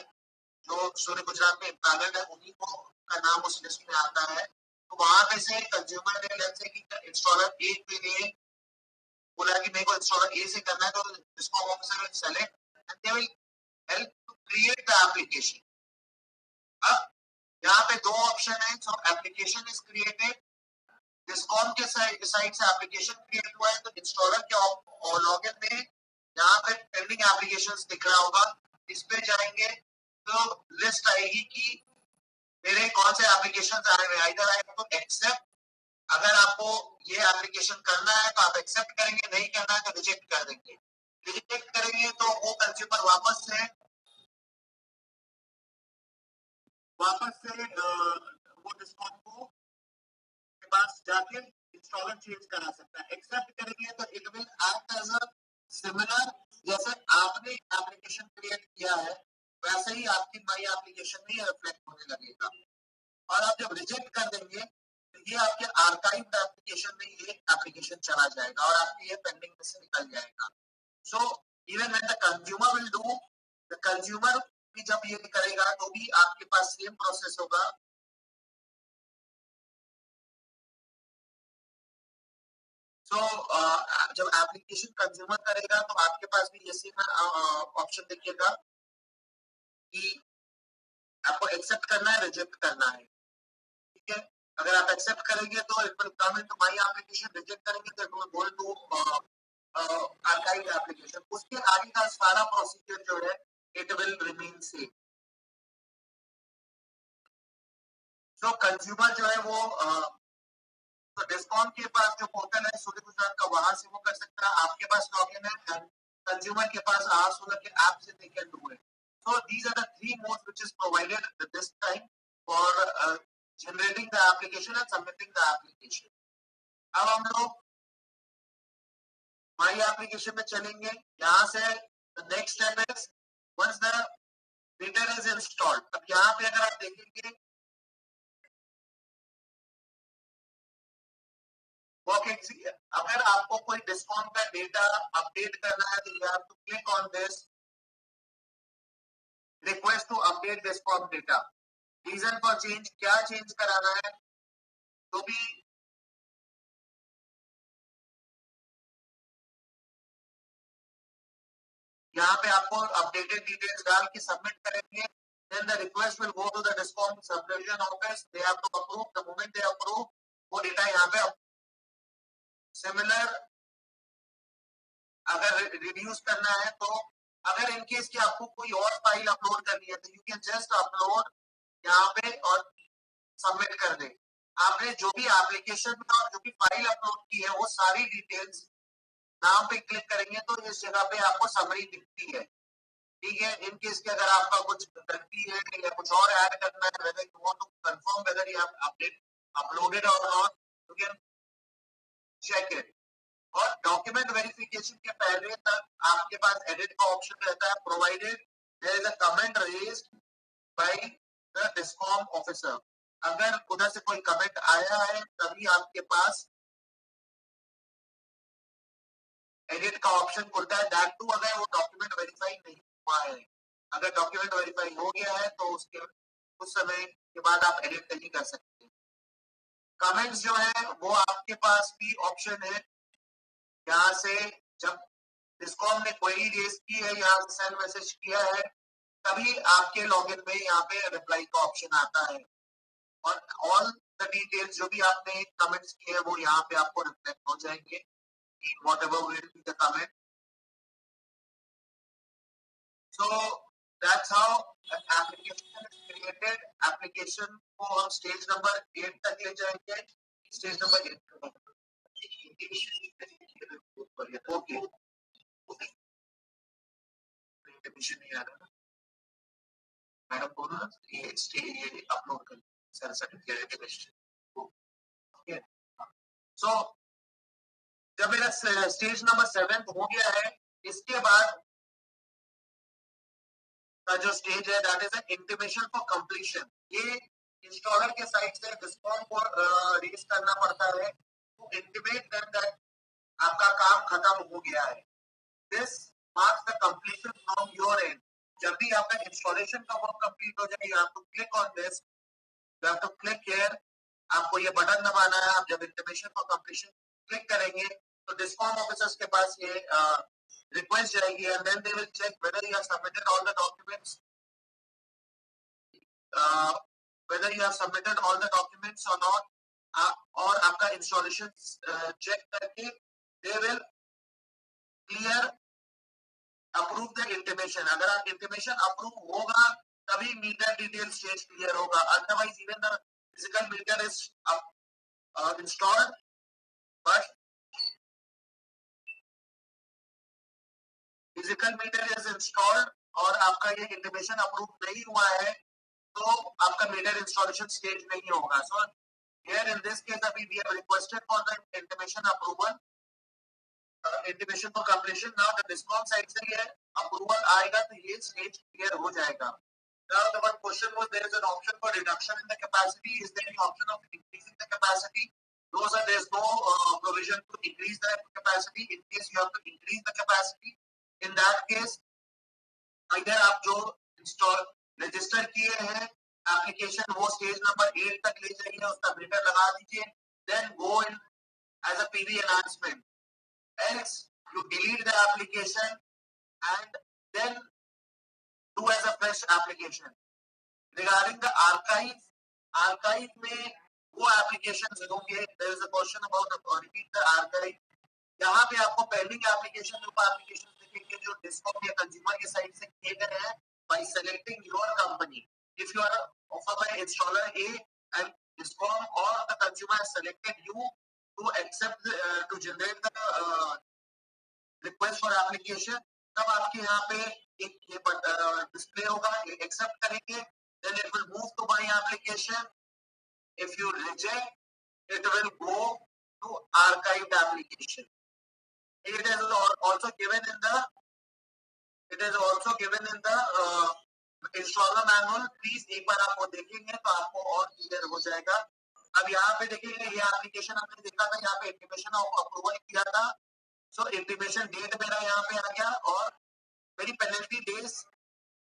A: जो सूर्य गुजरात में इम्पैनल्ड है, उन्हीं को का नाम उस लिस्ट में आता है। तो वहां पे से कंज्यूमर ने लेट्स से कि इंस्टॉलर ए के लिए बोला कि मेरे को इंस्टॉलर ए से करना है, तो discom officer will select and they will help to create the application. अब यहाँ पे दो ऑप्शन है, so application is created, discom के साइड से एप्लीकेशन क्रिएट हुआ है, तो इंस्टॉलर के लॉगिन में यहाँ पे पेंडिंग एप्लीकेशंस दिख रहा होगा, इस पे जाएंगे तो लिस्ट आएगी कि मेरे कौन से एप्लीकेशंस आए हुए, either I have to accept, अगर आपको ये एप्लीकेशन करना है तो आप एक्सेप्ट करेंगे, नहीं करना है तो रिजेक्ट कर देंगे। रिजेक्ट करेंगे तो वो कंज्यूमर वापस से वो डिस्कॉम को के पास जाके इंस्टॉलर चेंज करा सकता है। एक्सेप्ट करेंगे तो it will act as a similar, जैसे आपने एप्लीकेशन क्रिएट किया है वैसे ही आपकी माई एप्लीकेशन में रिफ्लेक्ट होने लगेगा। और आप जब रिजेक्ट कर देंगे तो ये आपके आर्काइव एप्लीकेशन में ये एप्लीकेशन चला जाएगा और आपकी ये पेंडिंग में से निकल जाएगा। So even when the consumer will do, the consumer भी जब ये करेगा तो भी आपके पास सेम प्रोसेस होगा। तो जब एप्लीकेशन कंज्यूमर करेगा तो आपके पास भी ये सेम ऑप्शन दिखेगा कि आपको एक्सेप्ट करना है, रिजेक्ट करना है, ठीक है। अगर आप एक्सेप्ट करेंगे तो it will come into my application, reject करेंगे तो it will go to archive application. उसके आगे का सारा प्रोसीजर जो है it will remain same. So consumer जो है वो तो डिस्कॉम के पास जो पोर्टल है सूर्य गुजरात का, वहां से वो कर सकता है, आपके पास लॉगिन है, कंज्यूमर के पास आर सोलर के ऐप से they can do it. So these are the three modes which is provided at this time for generating the application and submitting the application. अब हम लोग माई एप्लीकेशन में चलेंगे। यहाँ से the next step is once the meter is installed। अब यहाँ पे अगर आप देखेंगे अगर आपको कोई डिस्कॉम का डेटा अपडेट करना है तो you have to click on this request to update discom data. Reason for change, क्या चेंज कराना है, तो भी यहाँ पे आपको अपडेटेड डिटेल्स डाल के सबमिट करेंगे। Then the request will go to the DISCOM subdivision office. They have to approve. The moment they approve, वो डेटा यहाँ पे सिमिलर अगर रिड्यूस करना है तो अगर इनकेस कि आपको कोई और फाइल अपलोड करनी है तो यू कैन जस्ट अपलोड यहाँ पे और सबमिट कर दे। आपने जो भी एप्लीकेशन में और जो भी फाइल अपलोड की है वो सारी डिटेल्स नाम पे क्लिक करेंगे तो इस जगह पे आपको समरी दिखती है, ठीक है। इन केस के अगर आपका कुछ गलती है या कुछ और ऐड करना है, whether you want to confirm whether you have uploaded or not, you can check it. और डॉक्यूमेंट वेरिफिकेशन के पहले तक आपके पास एडिट का ऑप्शन रहता है, provided there is a comment raised by the discom officer. अगर उधर से कोई कमेंट आया है तभी आपके पास एडिट का ऑप्शन खुलता है, दैट टू अगर वो डॉक्यूमेंट वेरीफाई नहीं हुआ है। अगर डॉक्यूमेंट वेरीफाई हो गया है तो उसके उस समय के बाद आप एडिट नहीं कर सकते। कमेंट्स जो है वो आपके पास भी ऑप्शन है, यहाँ से जब डिस्कॉम ने क्वेरी रेज की है या सेंड मैसेज किया है तभी आपके लॉगिन में यहाँ पे रिप्लाई का ऑप्शन आता है, और ऑल द डिटेल्स जो भी आपने कमेंट्स किए हैं वो यहाँ पे आपको रिफ्लेक्ट हो जाएंगे, whatever will be the comment. So that's how an application is created. Application को हम स्टेज नंबर 8 तक ले जाएंगे, स्टेज नंबर 8 ओके इंटीमेशन नहीं आ रहा मैडम को ना, ये अपलोड कर सर सर्टिफिकेट ओके। सो जब मेरा स्टेज नंबर 7 हो गया है, इसके बाद का जो स्टेज है that is an intimation for completion. ये इंस्टॉलर के साइड से डिस्कॉम को रेज करना पड़ता है टू इंटीमेट देम दैट आपका काम खत्म हो गया है। This marks the completion from your end. जब भी आपका इंस्टॉलेशन का वर्क कंप्लीट हो जाए, you have to click on this, you have to click here, आपको ये बटन दबाना है। आप जब इंटीमेशन फॉर कंप्लीशन क्लिक करेंगे तो डिस्कॉम ऑफिसर्स के पास ये request जाएगी, and then they will check whether you have submitted all the documents, whether you have submitted all the documents or not, और आपका इंस्टॉलेशन चेक करके they will clear approve the intimation। अगर आप intimation approve होगा तभी meter detail stage clear होगा, otherwise even the physical meter is installed but physical meter is installed और आपका ये इंटीमेशन अप्रूव नहीं हुआ है तो आपका मीटर इंस्टॉलेशन स्टेज नहीं होगा। So here in this case अभी we have requested for the intimation approval, intimation for completion. Now the discom side से ये अप्रूवल आएगा तो ये स्टेज क्लियर हो जाएगा। Now the one question was there is an option for reduction in the capacity, is there any option of increasing the capacity? No sir, there is no provision to increase the capacity. In case you have to increase the capacity, in that case इधर आप जो install register किए हैं application वो stage number 8 तक ले जाइए, उसका मीटर लगा दीजिए, then go in as a PV enhancement, else you delete the application and then do as a fresh application. Regarding the archive में वो एप्लीकेशंस होंगे, there is a question about repeat the archive। यहाँ पे आपको pending application दिखेंगे जो discom या consumer के साइड से किए गए हैं by selecting your company. If you are offered by installer A and discom or the consumer has selected you to accept to generate the request for application, तब आपके यहाँ पे एक ये डिस्प्ले होगा, एक्सेप्ट करेंगे, then it will move to my application. If you reject, it will go to archived application. It is also given in the installer manual। Please एक बार आप वो देखेंगे तो आपको और क्लियर हो जाएगा। अब यहाँ पे देखेंगे ये एप्लीकेशन हमने देखा था, यहाँ पे इंटीमेशन ऑफ अप्रूवल किया था, सो इंटीमेशन डेट मेरा यहाँ पे आ गया और मेरी पेनल्टी डेज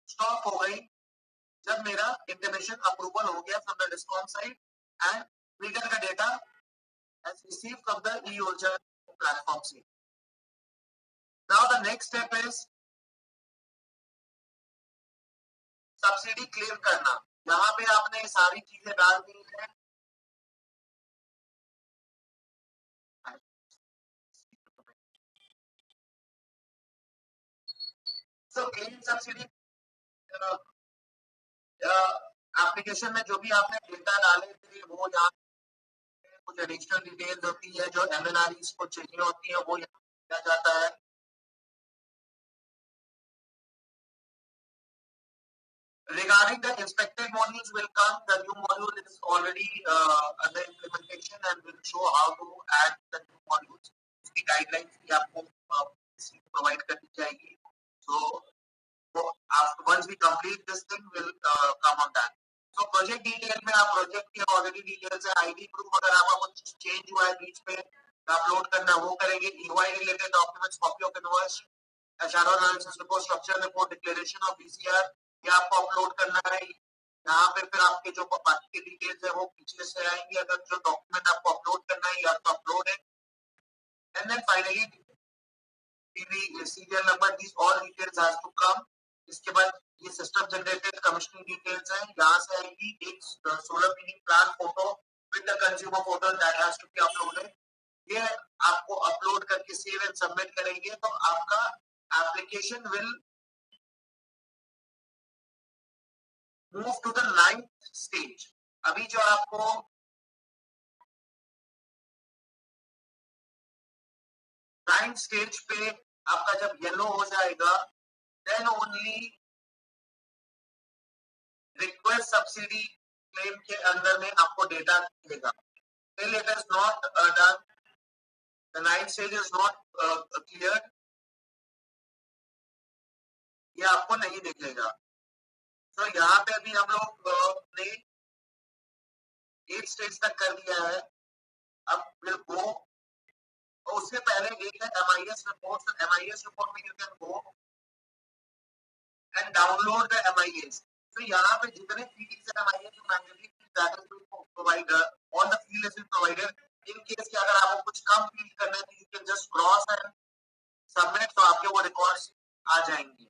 A: स्टॉप हो गई जब मेरा इंटीमेशन अप्रूवल हो गया from the discom side and meter का data has received from the ई-ओर्चर प्लेटफॉर्म से। Now the next step is subsidy claim करना। यहाँ पे आपने सारी चीजें डाल दी है, सो क्लेम सब्सिडी एप्लीकेशन में जो भी आपने डेटा डाले थे वो यहाँ कुछ एडिशनल डिटेल्स होती है जो एमएनआरईज को चाहिए होती है वो किया जाता है। Regarding the inspected modules will come, the new module is already under implementation and will show how to add the new modules. उसकी guidelines भी आपको provide करनी चाहिए. So after once we complete this thing, we'll come on that. So project detail में आप project के already details है, ID proof अगर आपका कुछ change हुआ है बीच में upload करना वो करेंगे. EY related documents, copy of invoice, HRO analysis report, structure report, declaration of VCR ये आपको अपलोड करना है. यहाँ पे फिर आपके जो बाकी के डिटेल्स है वो पीछे से आएंगे. अगर जो डॉक्यूमेंट आपको अपलोड करना है या तो अपलोड है. And then finally PV serial number, this all details has to come. इसके बाद ये सिस्टम जनरेटेड कमिश्निंग डिटेल्स है, यहाँ से आएगी. एक solar PV plan photo with the consumer photo that has to be uploaded. ये आपको अपलोड करके सेव एंड सबमिट करेंगे तो आपका application will move to the 9th stage. अभी जो आपको 9th stage पे आपका जब येलो हो जाएगा then only request subsidy claim के अंदर में आपको डेटा मिलेगा. Till it is not done, the 9th stage is not cleared, ये आपको नहीं दिखेगा. तो यहाँ पे अभी हम लोग ने 8 स्टेज तक कर दिया है. अब विल गो, और उससे पहले एक है MIS रिपोर्ट. MIS रिपोर्ट में you can go and download the MIS. तो यहाँ पे जितने फील्ड्स है MIS जो manually that is provider on the field is provided. In case कि अगर आपको कुछ कम फील करना है तो you can just cross and submit, तो आपके वो रिकॉर्ड्स आ जाएंगे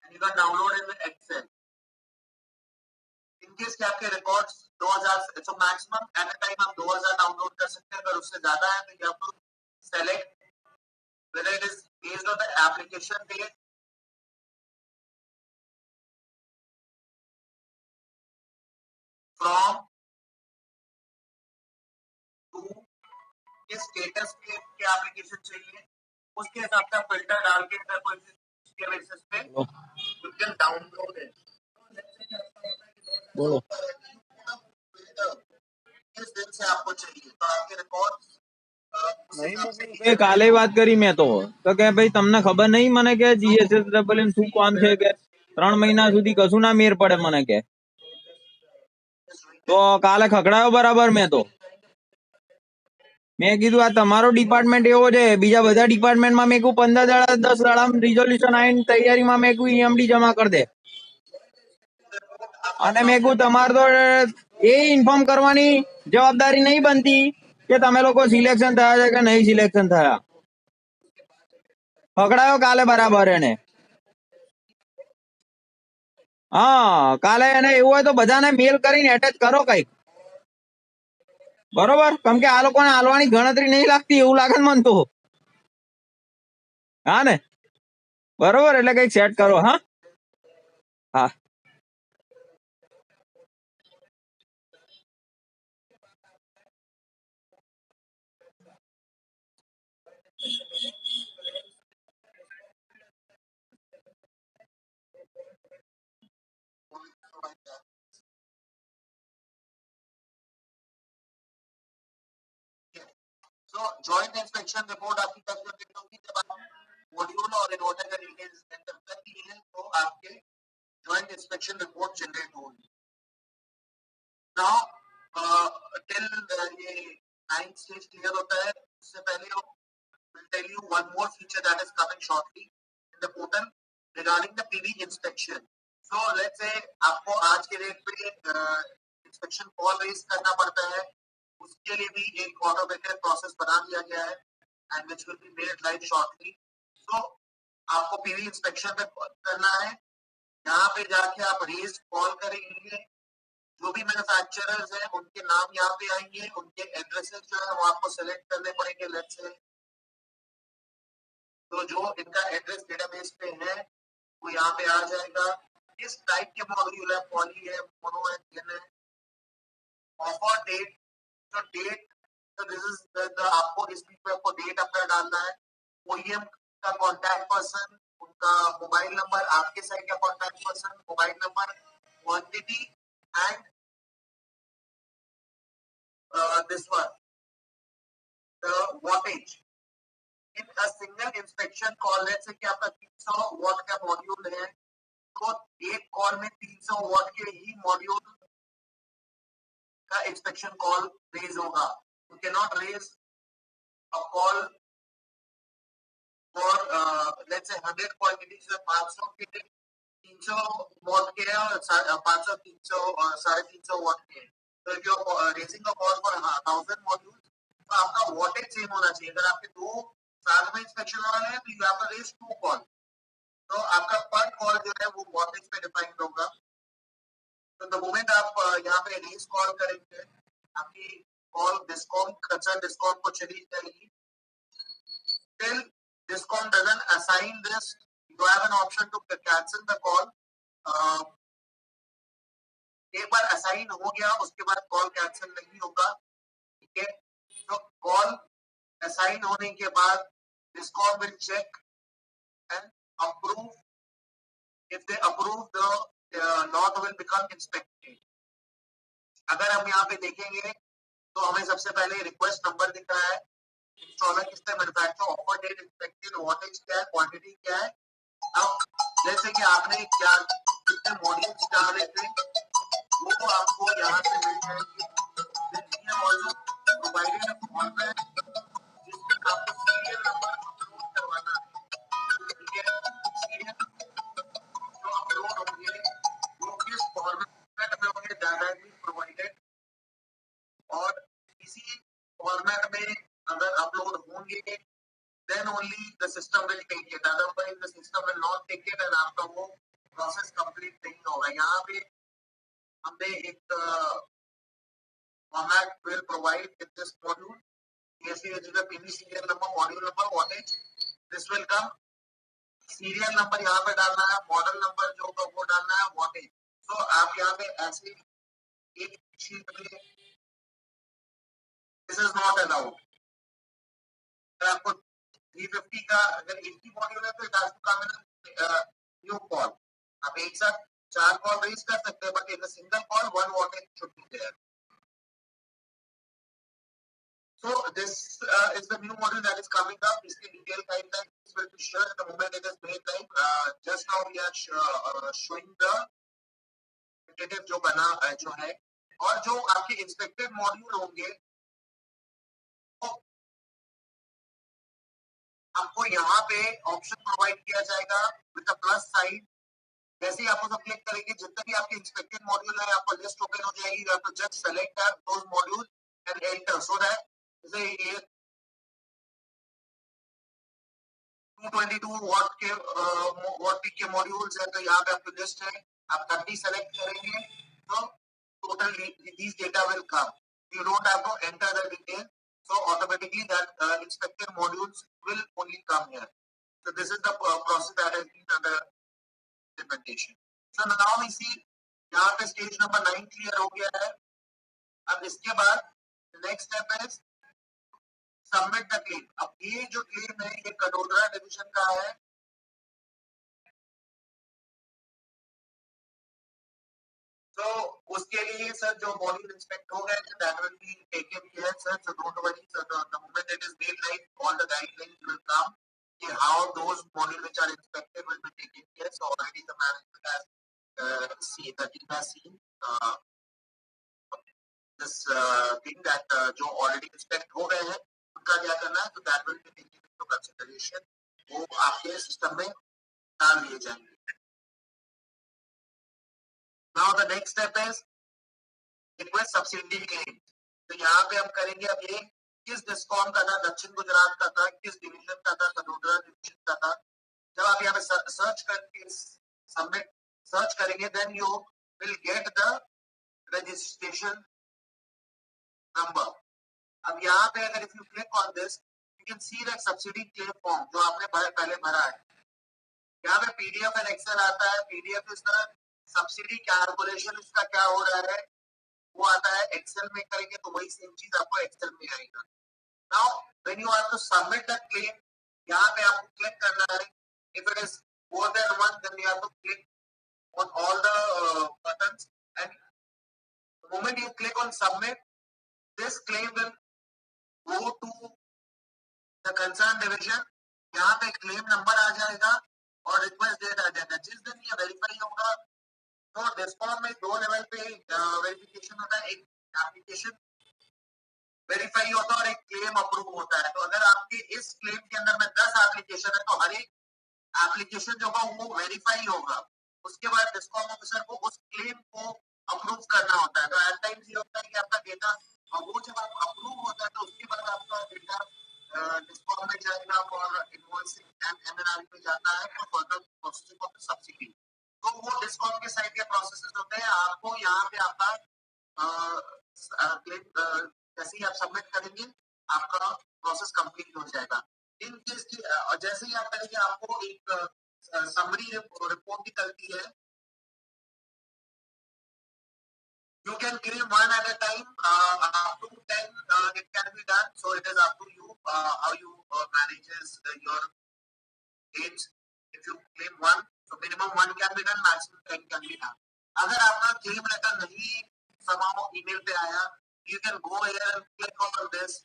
A: and you can download in excel. In case के आपके रिकॉर्ड्स 2000, तो मैक्सिमम एट अ टाइम आप 2000 डाउनलोड कर सकते हैं. अगर उससे ज्यादा है तो you have to select whether it is based on the application date from to किस स्टेटस पे क्या एप्लीकेशन चाहिए उसके हिसाब से फिल्टर डाल के इसके बेसिस पे यू कैन डाउनलोड इट.
B: बोलो.
A: किस दिन से आपको चाहिए तो आपके रिकॉर्ड्स
B: नहीं काले बात કરી મેં તો કે ભાઈ તમને ખબર નહીં મને કે GSSN શું કામ છે કે 3 મહિના સુધી કશું ના મેર પડે મને કે તો કાલે ખકડાયો બરાબર. મેં કીધું આ તમારો ડિપાર્ટમેન્ટ એવો છે, બીજા બધા ડિપાર્ટમેન્ટમાં મેં કીધું 15 દાડા 10 દાડામાં રિઝોલ્યુશન આવીને તૈયારીમાં મેં કીધું EMD જમા કરી દે. અને મેં કીધું તમારે તો એ ઇન્ફોર્મ કરવાની જવાબદારી નહીં બનતી કે તમે લોકો સિલેક્શન થયા છે કે નહીં સિલેક્શન થયા. પકડાયો કાલે બરાબર એને. હા કાલે એને એવું હોય તો બધાને મેલ કરીને એટેચ કરો કઈક, બરોબર? કેમ કે આ લોકોને હાલવાની ગણતરી નહીં લાગતી એવું લાગે ને મને તો. હા ને, બરોબર? એટલે કઈક સેટ કરો. હા હા
A: So joint inspection report आपकी कब जनरेट होगी जब आप मॉड्यूल और इन्वर्टर का डिटेल्स एंटर कर दिए हैं तो आपके joint inspection report जनरेट होगी. Now till ये 9th stage clear होता है उससे पहले will tell you one more feature that is coming shortly in the portal regarding the PV inspection. So let's say आपको आज के डेट पे inspection call raise करना पड़ता है, उसके लिए भी एक ऑटोमेटेड प्रोसेस बना दिया गया है and which will be made live shortly. So आपको PV inspection पे करना है, यहाँ पे जाके आप रेज कॉल करेंगे. जो भी मैन्युफैक्चरर्स हैं उनके नाम यहाँ पे आएंगे, उनके एड्रेसेस जो है वो आपको सेलेक्ट करने पड़ेंगे. लेट्स से तो जो इनका एड्रेस डेटाबेस पे है वो यहाँ पे आ जाएगा. इस टाइप के मॉड्यूल है, पॉली है, मोनो है, थिन है. ऑफर डेट, तो डेट, तो दिस इज आपको इस पे आपको डेट अपना डालना है. OEM का कॉन्टैक्ट पर्सन, उनका मोबाइल नंबर, आपके साइड का contact person, mobile number, quantity and this one, the wattage. In a single inspection call, let's say कि आपका 300 वॉट का मॉड्यूल है, तो एक कॉल में 300 वॉट के ही मॉड्यूल का इंस्पेक्शन कॉल रेज होगा. You cannot raise a call for let's say 100 quantities में 500 के 300 वॉट के है और 500 300 और 350 वॉट के है. तो if you're raising a call for 1000 modules, तो आपका वॉटेज सेम होना चाहिए. अगर आपके दो साथ में इंस्पेक्शन हो रहे हैं तो you have to raise 2 call. तो आपका पर कॉल जो है वो वॉटेज पे डिफाइंड होगा. तो द मोमेंट आप यहाँ पे रेज कॉल करेंगे, आपकी कॉल डिस्कॉम कंसर्न डिस्कॉम को चली जाएगी. Till discom doesn't assign this, you have an option to cancel the call. एक बार असाइन हो गया उसके बाद कॉल कैंसिल नहीं होगा. ठीक है, तो कॉल असाइन होने के बाद discom will check and approve. If they approve the lot will become inspected. अगर हम यहाँ पे देखेंगे तो हमें सबसे पहले रिक्वेस्ट नंबर दिख रहा है, इंस्टॉलर किसने manufacture, offer date, inspected, wattage क्या है, क्वांटिटी क्या है. अब जैसे कि आपने क्या कितने मॉड्यूल्स डाले थे वो आपको यहाँ से मिल जाएंगे. प्रोवाइडेड अ फॉर्मेट जिसमें आपको सीरियल नंबर अपलोड करवाना है. ठीक है, सीरियल जो अपलोड होंगे वो किस फॉर्मेट में होंगे, डायरेक्टली प्रोवाइडेड. और इसी फॉर्मेट में अगर अपलोड होंगे then only the system will take it. Otherwise the system will not take it and आपका वो प्रोसेस कंप्लीट नहीं होगा. यहाँ पे हमने एक format will provide in this module. CSV is the PV serial number, module number, wattage. This will come. Serial number यहाँ पे डालना है, model number जो होगा वो डालना है, wattage. So आप यहाँ पे ऐसे एक शीट में this is not allowed. अगर आपको 350 का अगर एक ही मॉड्यूल है तो it has to come in a new call. आप एक साथ 4 कॉल रेज कर सकते हैं, but in a single call 1 wattage should be there. So this is the new module that is coming up. इसके detailed guidelines will be shared the moment it is made live. Just now we are showing the tentative जो बना जो है, और जो आपके inspected module होंगे तो आपको यहाँ पे ऑप्शन प्रोवाइड किया जाएगा विद द प्लस साइन. जैसे ही आप उसको क्लिक करेंगे जितने भी आपके इंस्पेक्टेड मॉड्यूल है आपको लिस्ट ओपन हो जाएगी. You have to just select those modules and enter so that जैसे ये 222 वॉट पीक के मॉड्यूल्स है तो यहाँ पे आपकी लिस्ट है. आप 30 सेलेक्ट करेंगे तो total these data will come. You don't have to enter the detail, so automatically that inspected modules will only come here. So this is the process that has been under implementation. So now we see यहाँ पे stage number 9 clear हो गया है. अब इसके बाद next step है submit the claim. अब ये जो क्लेम है ये कटोदरा डिवीजन का है. तो उसके लिए सर जो मॉड्यूल इंस्पेक्ट हो गए that will be taken care sir. So don't worry sir, the moment it is made live all the guidelines will come कि how those module which are inspected will be taken care. So already the management has seen, the team has seen this thing that जो already inspect हो गए हैं उनका क्या करना है. तो that will be taken into consideration. वो आपके सिस्टम में डाल दिए जाएंगे. Now the next step is request subsidy claim. तो यहाँ पे हम करेंगे अब ये किस डिस्कॉम का था, दक्षिण गुजरात का था, किस डिवीजन का था, कटोदरा डिवीजन का था. जब आप यहाँ पे सर्च करके सबमिट सर्च करेंगे then you will get the registration number. अब यहाँ पे अगर if you click on this you can see that subsidy claim form जो आपने पहले भरा है. यहाँ पे पीडीएफ एंड एक्सेल आता है. पीडीएफ इस तरह सब्सिडी कैलकुलेशन इसका क्या हो रहा है वो आता है. एक्सेल में करेंगे तो वही सेम चीज आपको एक्सेल में आएगा. Now when you have to submit the claim यहाँ पे आपको क्लिक करना है. If it is more than one, then you have to click on all the buttons, and the moment you click on submit, this claim will go to the concerned division. यहाँ पे claim number आ जाएगा और request date आ जाएगा. जिस दिन ये verify होगा, तो डिस्कॉम में 2 लेवल पे वेरिफिकेशन होता है. एक एप्लीकेशन वेरीफाई होता है और एक क्लेम अप्रूव होता है. तो अगर आपके इस क्लेम के अंदर में 10 एप्लीकेशन है, तो हर एक एप्लीकेशन जो होगा वो वेरीफाई होगा. उसके बाद डिस्कॉम ऑफिसर को उस क्लेम को अप्रूव करना होता है. तो एट टाइम्स ये होता है कि आपका डेटा, और वो जब आप अप्रूव होता है तो उसके बाद आपका डेटा डिस्कॉम में जाएगा और इनवॉइसिंग एंड एमएनआर में जाता है for further processing of the subsidy. तो वो डिस्कॉम के साइड के प्रोसेसेस होते हैं. आपको यहाँ पे आपका क्लेम जैसे ही आप सबमिट करेंगे, आपका प्रोसेस कंप्लीट हो जाएगा. इन केस की जैसे ही आप करेंगे, आपको एक समरी रिपोर्ट निकलती है. You can claim one at a time, up to 10 it can be done. So it is up to you how you manages your claims. If you claim one, so minimum 1 can be done, maximum 10 can be done. अगर आपका claim letter नहीं somehow email पे आया, you can go here and click on this.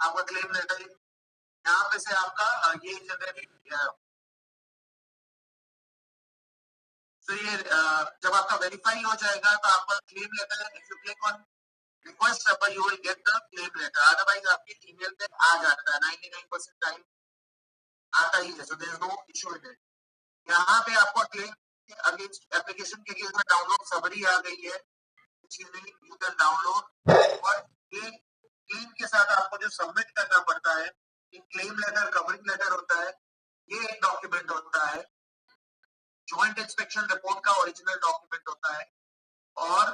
A: आपका claim letter यहाँ पे से आपका ये जनरेट. तो ये जब आपका वेरीफाई हो जाएगा, तो आपका claim letter, if you click on request number, you will get the claim letter. Otherwise आपके ईमेल पे आ जाता है. 99% टाइम आता ही है. So there is no issue in it. यहाँ पे आपको क्लेम के अगेंस्ट एप्लीकेशन के केस में डाउनलोड समरी आ गई है. यू कैन डाउनलोड, और ये क्लेम के साथ आपको जो सबमिट करना पड़ता है, क्लेम लेटर, कवरिंग लेटर होता है. ये एक डॉक्यूमेंट होता है. जॉइंट इंस्पेक्शन रिपोर्ट का ओरिजिनल डॉक्यूमेंट होता है. और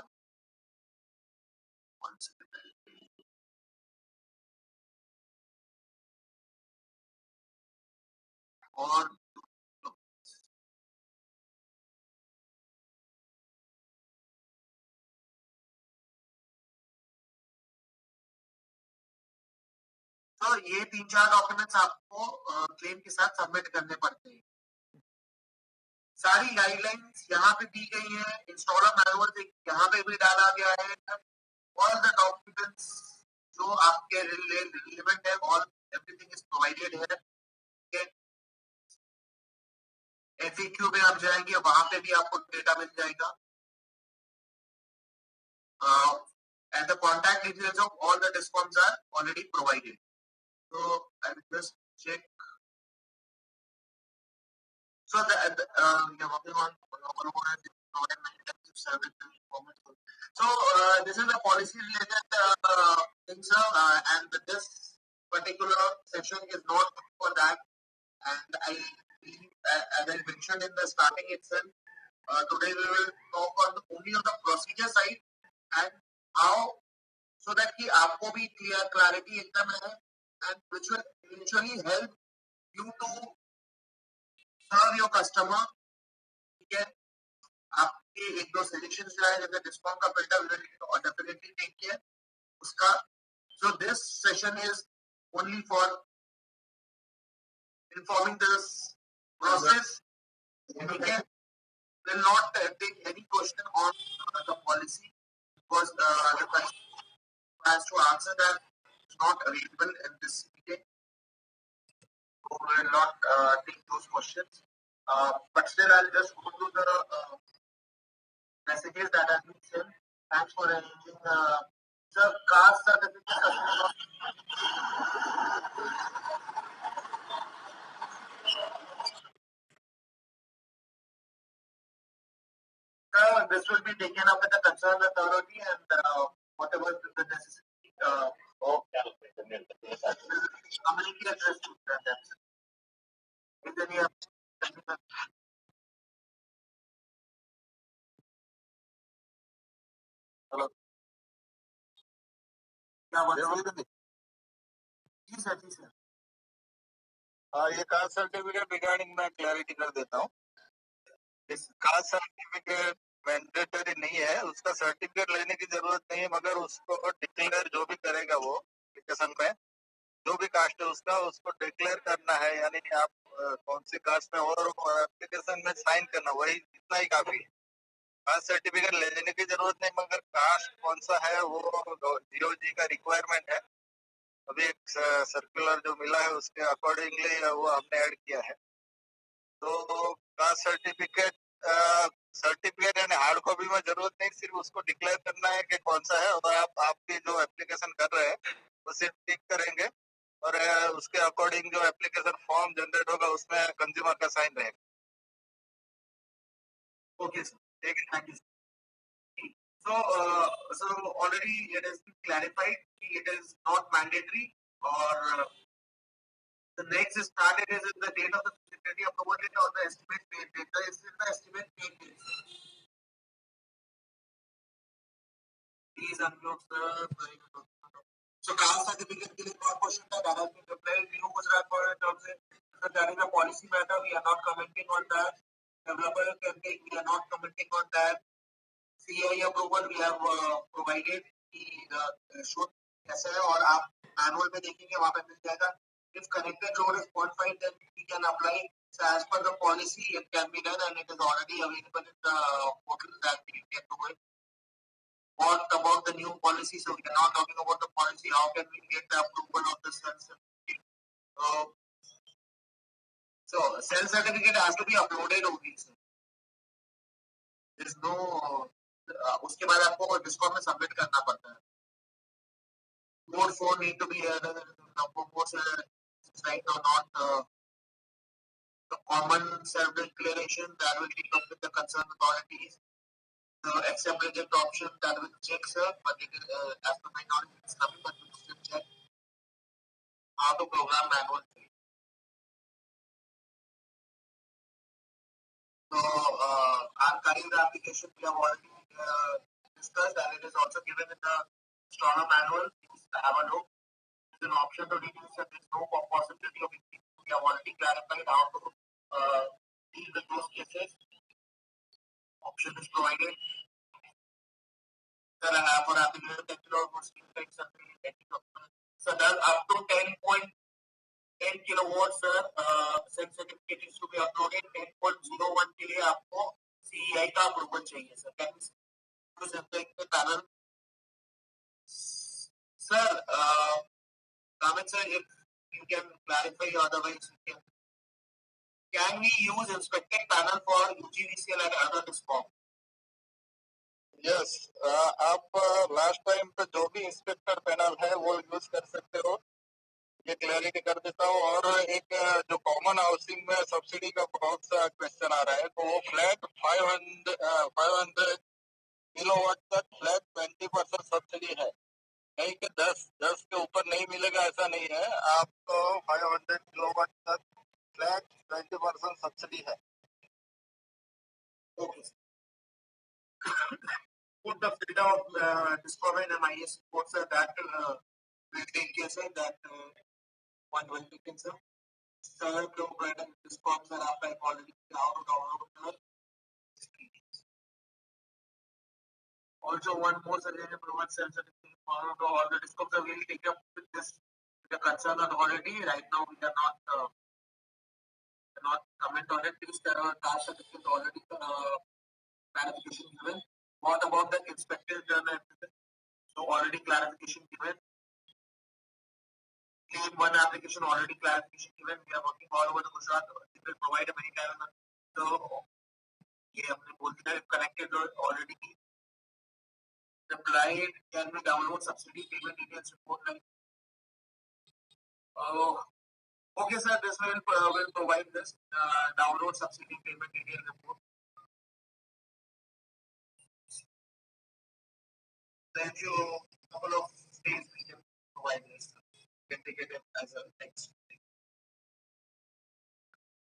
A: तो ये 3-4 डॉक्यूमेंट्स आपको क्लेम के साथ सबमिट करने पड़ते हैं. सारी गाइडलाइंस यहाँ पे दी गई है. इंस्टॉलर मैनुअल यहाँ पे भी डाला गया है. ऑल द डॉक्यूमेंट्स जो आपके रिलेवेंट है, ऑल एवरीथिंग इज प्रोवाइडेड है. एफएक्यू में आप जाएंगे, वहां पे भी आपको डेटा मिल जाएगा. and the contact details of all the discoms are already provided. So I will just check. So we are working on service. So this is a policy related thing, sir, and this particular session is not for that. And I, as I mentioned in the starting itself, today we will talk only on the procedure side and how, so that कि आपको भी clarity एकदम है, and which will eventually help you to serve your customer. ठीक है, आपके 1-2 suggestions जो है, जैसे डिस्काउंट का filter will definitely take care उसका. So this session is only for informing this process. Okay, will not take any question on the policy, because the person has to answer that is not available in this meeting. So we will not take those questions. But still, I'll just go to the messages that have been sent. Thanks for arranging the caste certificate. This will be taken up with the concerned authority, and whatever the necessary communicate address to them. Is there any hello? जी sir, जी sir. ये caste certificate regarding मैं clarity कर देता हूँ. इस caste certificate mandatory नहीं है, उसका सर्टिफिकेट लेने की जरूरत नहीं है, मगर उसको डिक्लेयर जो भी करेगा वो एप्लीकेशन में
C: जो भी कास्ट है उसको डिक्लेयर करना है, यानी कि आप कौन सी कास्ट में हो और एप्लीकेशन में साइन करना, वही इतना ही काफी है। कास्ट सर्टिफिकेट लेने की जरूरत नहीं, मगर कास्ट कौन सा है वो DOG का रिक्वायरमेंट है। अभी एक सर्कुलर जो मिला है उसके अकॉर्डिंगली वो हमने ऐड किया है। तो कास्ट सर्टिफिकेट यानी हार्ड कॉपी में जरूरत नहीं, सिर्फ उसको डिक्लेयर करना है कि कौन सा है, और आपकी जो एप्लीकेशन कर रहे हैं वो सिर्फ टिक करेंगे और उसके अकॉर्डिंग जो एप्लीकेशन फॉर्म जनरेट होगा उसमें कंज्यूमर का साइन रहेगा।
A: Okay, sir. Take it. Thank you. So, already it has been clarified. It is not mandatory, or the next started is in the date of the feasibility approval date or the estimate paid date. This is the estimate paid date. Please unmute, sir. So, caste certificate के लिए एक और question था, that has been replied. New Gujarat for in terms of that is a policy matter. We are not commenting on that. Developer campaign, we are not commenting on that. CI approval we have provided कि should कैसा है, और आप manual में देखेंगे वहाँ पे मिल जाएगा. If connected load is 0.5, then we can apply. So as per the policy, it can be done, and it is already available in the portal that we can do it. What about the new policy? So we are not talking about the policy. How can we get the approval of the cell certificate? So cell certificate has to be uploaded only. There is no उसके बाद आपको discom में submit करना पड़ता है. Code 4 need to be number 4 right now not the common self-declaration that will take up with the concerned authorities. The accept reject option that will check, sir, but it is as per my knowledge it's coming, but we still check how to program manual. So our current application we have already discussed, and it is also given in the Astronomer manual. Please have a look. There's an option to reduce, and there's no possibility of increasing. We have already clarified how to deal with those cases. Option is provided. Sir, I have for application 10 kilowatt like something. So that's up to 10.10 kilowatts, sir. Cell certificate is to be uploaded. 10.01 के लिए आपको CEI का approval चाहिए, sir. Can we use the panel? Sir, Amit sir, if you can clarify, otherwise can we use inspected panel for UGVCL and other discom?
C: Yes, आप last time पे जो भी inspector panel है वो use कर सकते हो, ये क्लैरिटी कर देता हूँ. और एक जो कॉमन हाउसिंग में सब्सिडी का बहुत सा क्वेश्चन आ रहा है, तो वो फ्लैट 500 किलोवाट तक फ्लैट 20% सब्सिडी है, नहीं कि 10 के ऊपर नहीं मिलेगा, ऐसा नहीं है. आपको 500 किलोवाट तक फ्लैट 20% सब्सिडी है.
A: Okay. Put the filter of discom and MIS reports that will take care, sir. That one will take care, sir. Sir, discoms are up like already how to download the. Also, one more suggestion provide self certificate for all the discoms are really take up with this the concern authority. Right now, we are not comment on it. Please task certificate already clarification given. What about the inspected journal? So already clarification given. Claim one application already clarification given. We are working all over the Gujarat. It will provide a many time. So ये हमने बोल दिया connected already replied. Can we download subsidy payment details report like? Okay, sir. This will provide this download subsidy payment detail report. Then you couple of days we can provide this. We can take it as a next.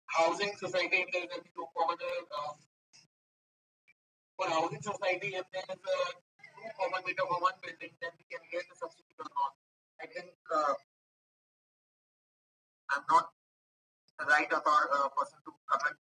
A: Housing society if there is any two common for housing society if there is a two common meter for one building, then we can get the subsidy or not. I think I'm not the right person to comment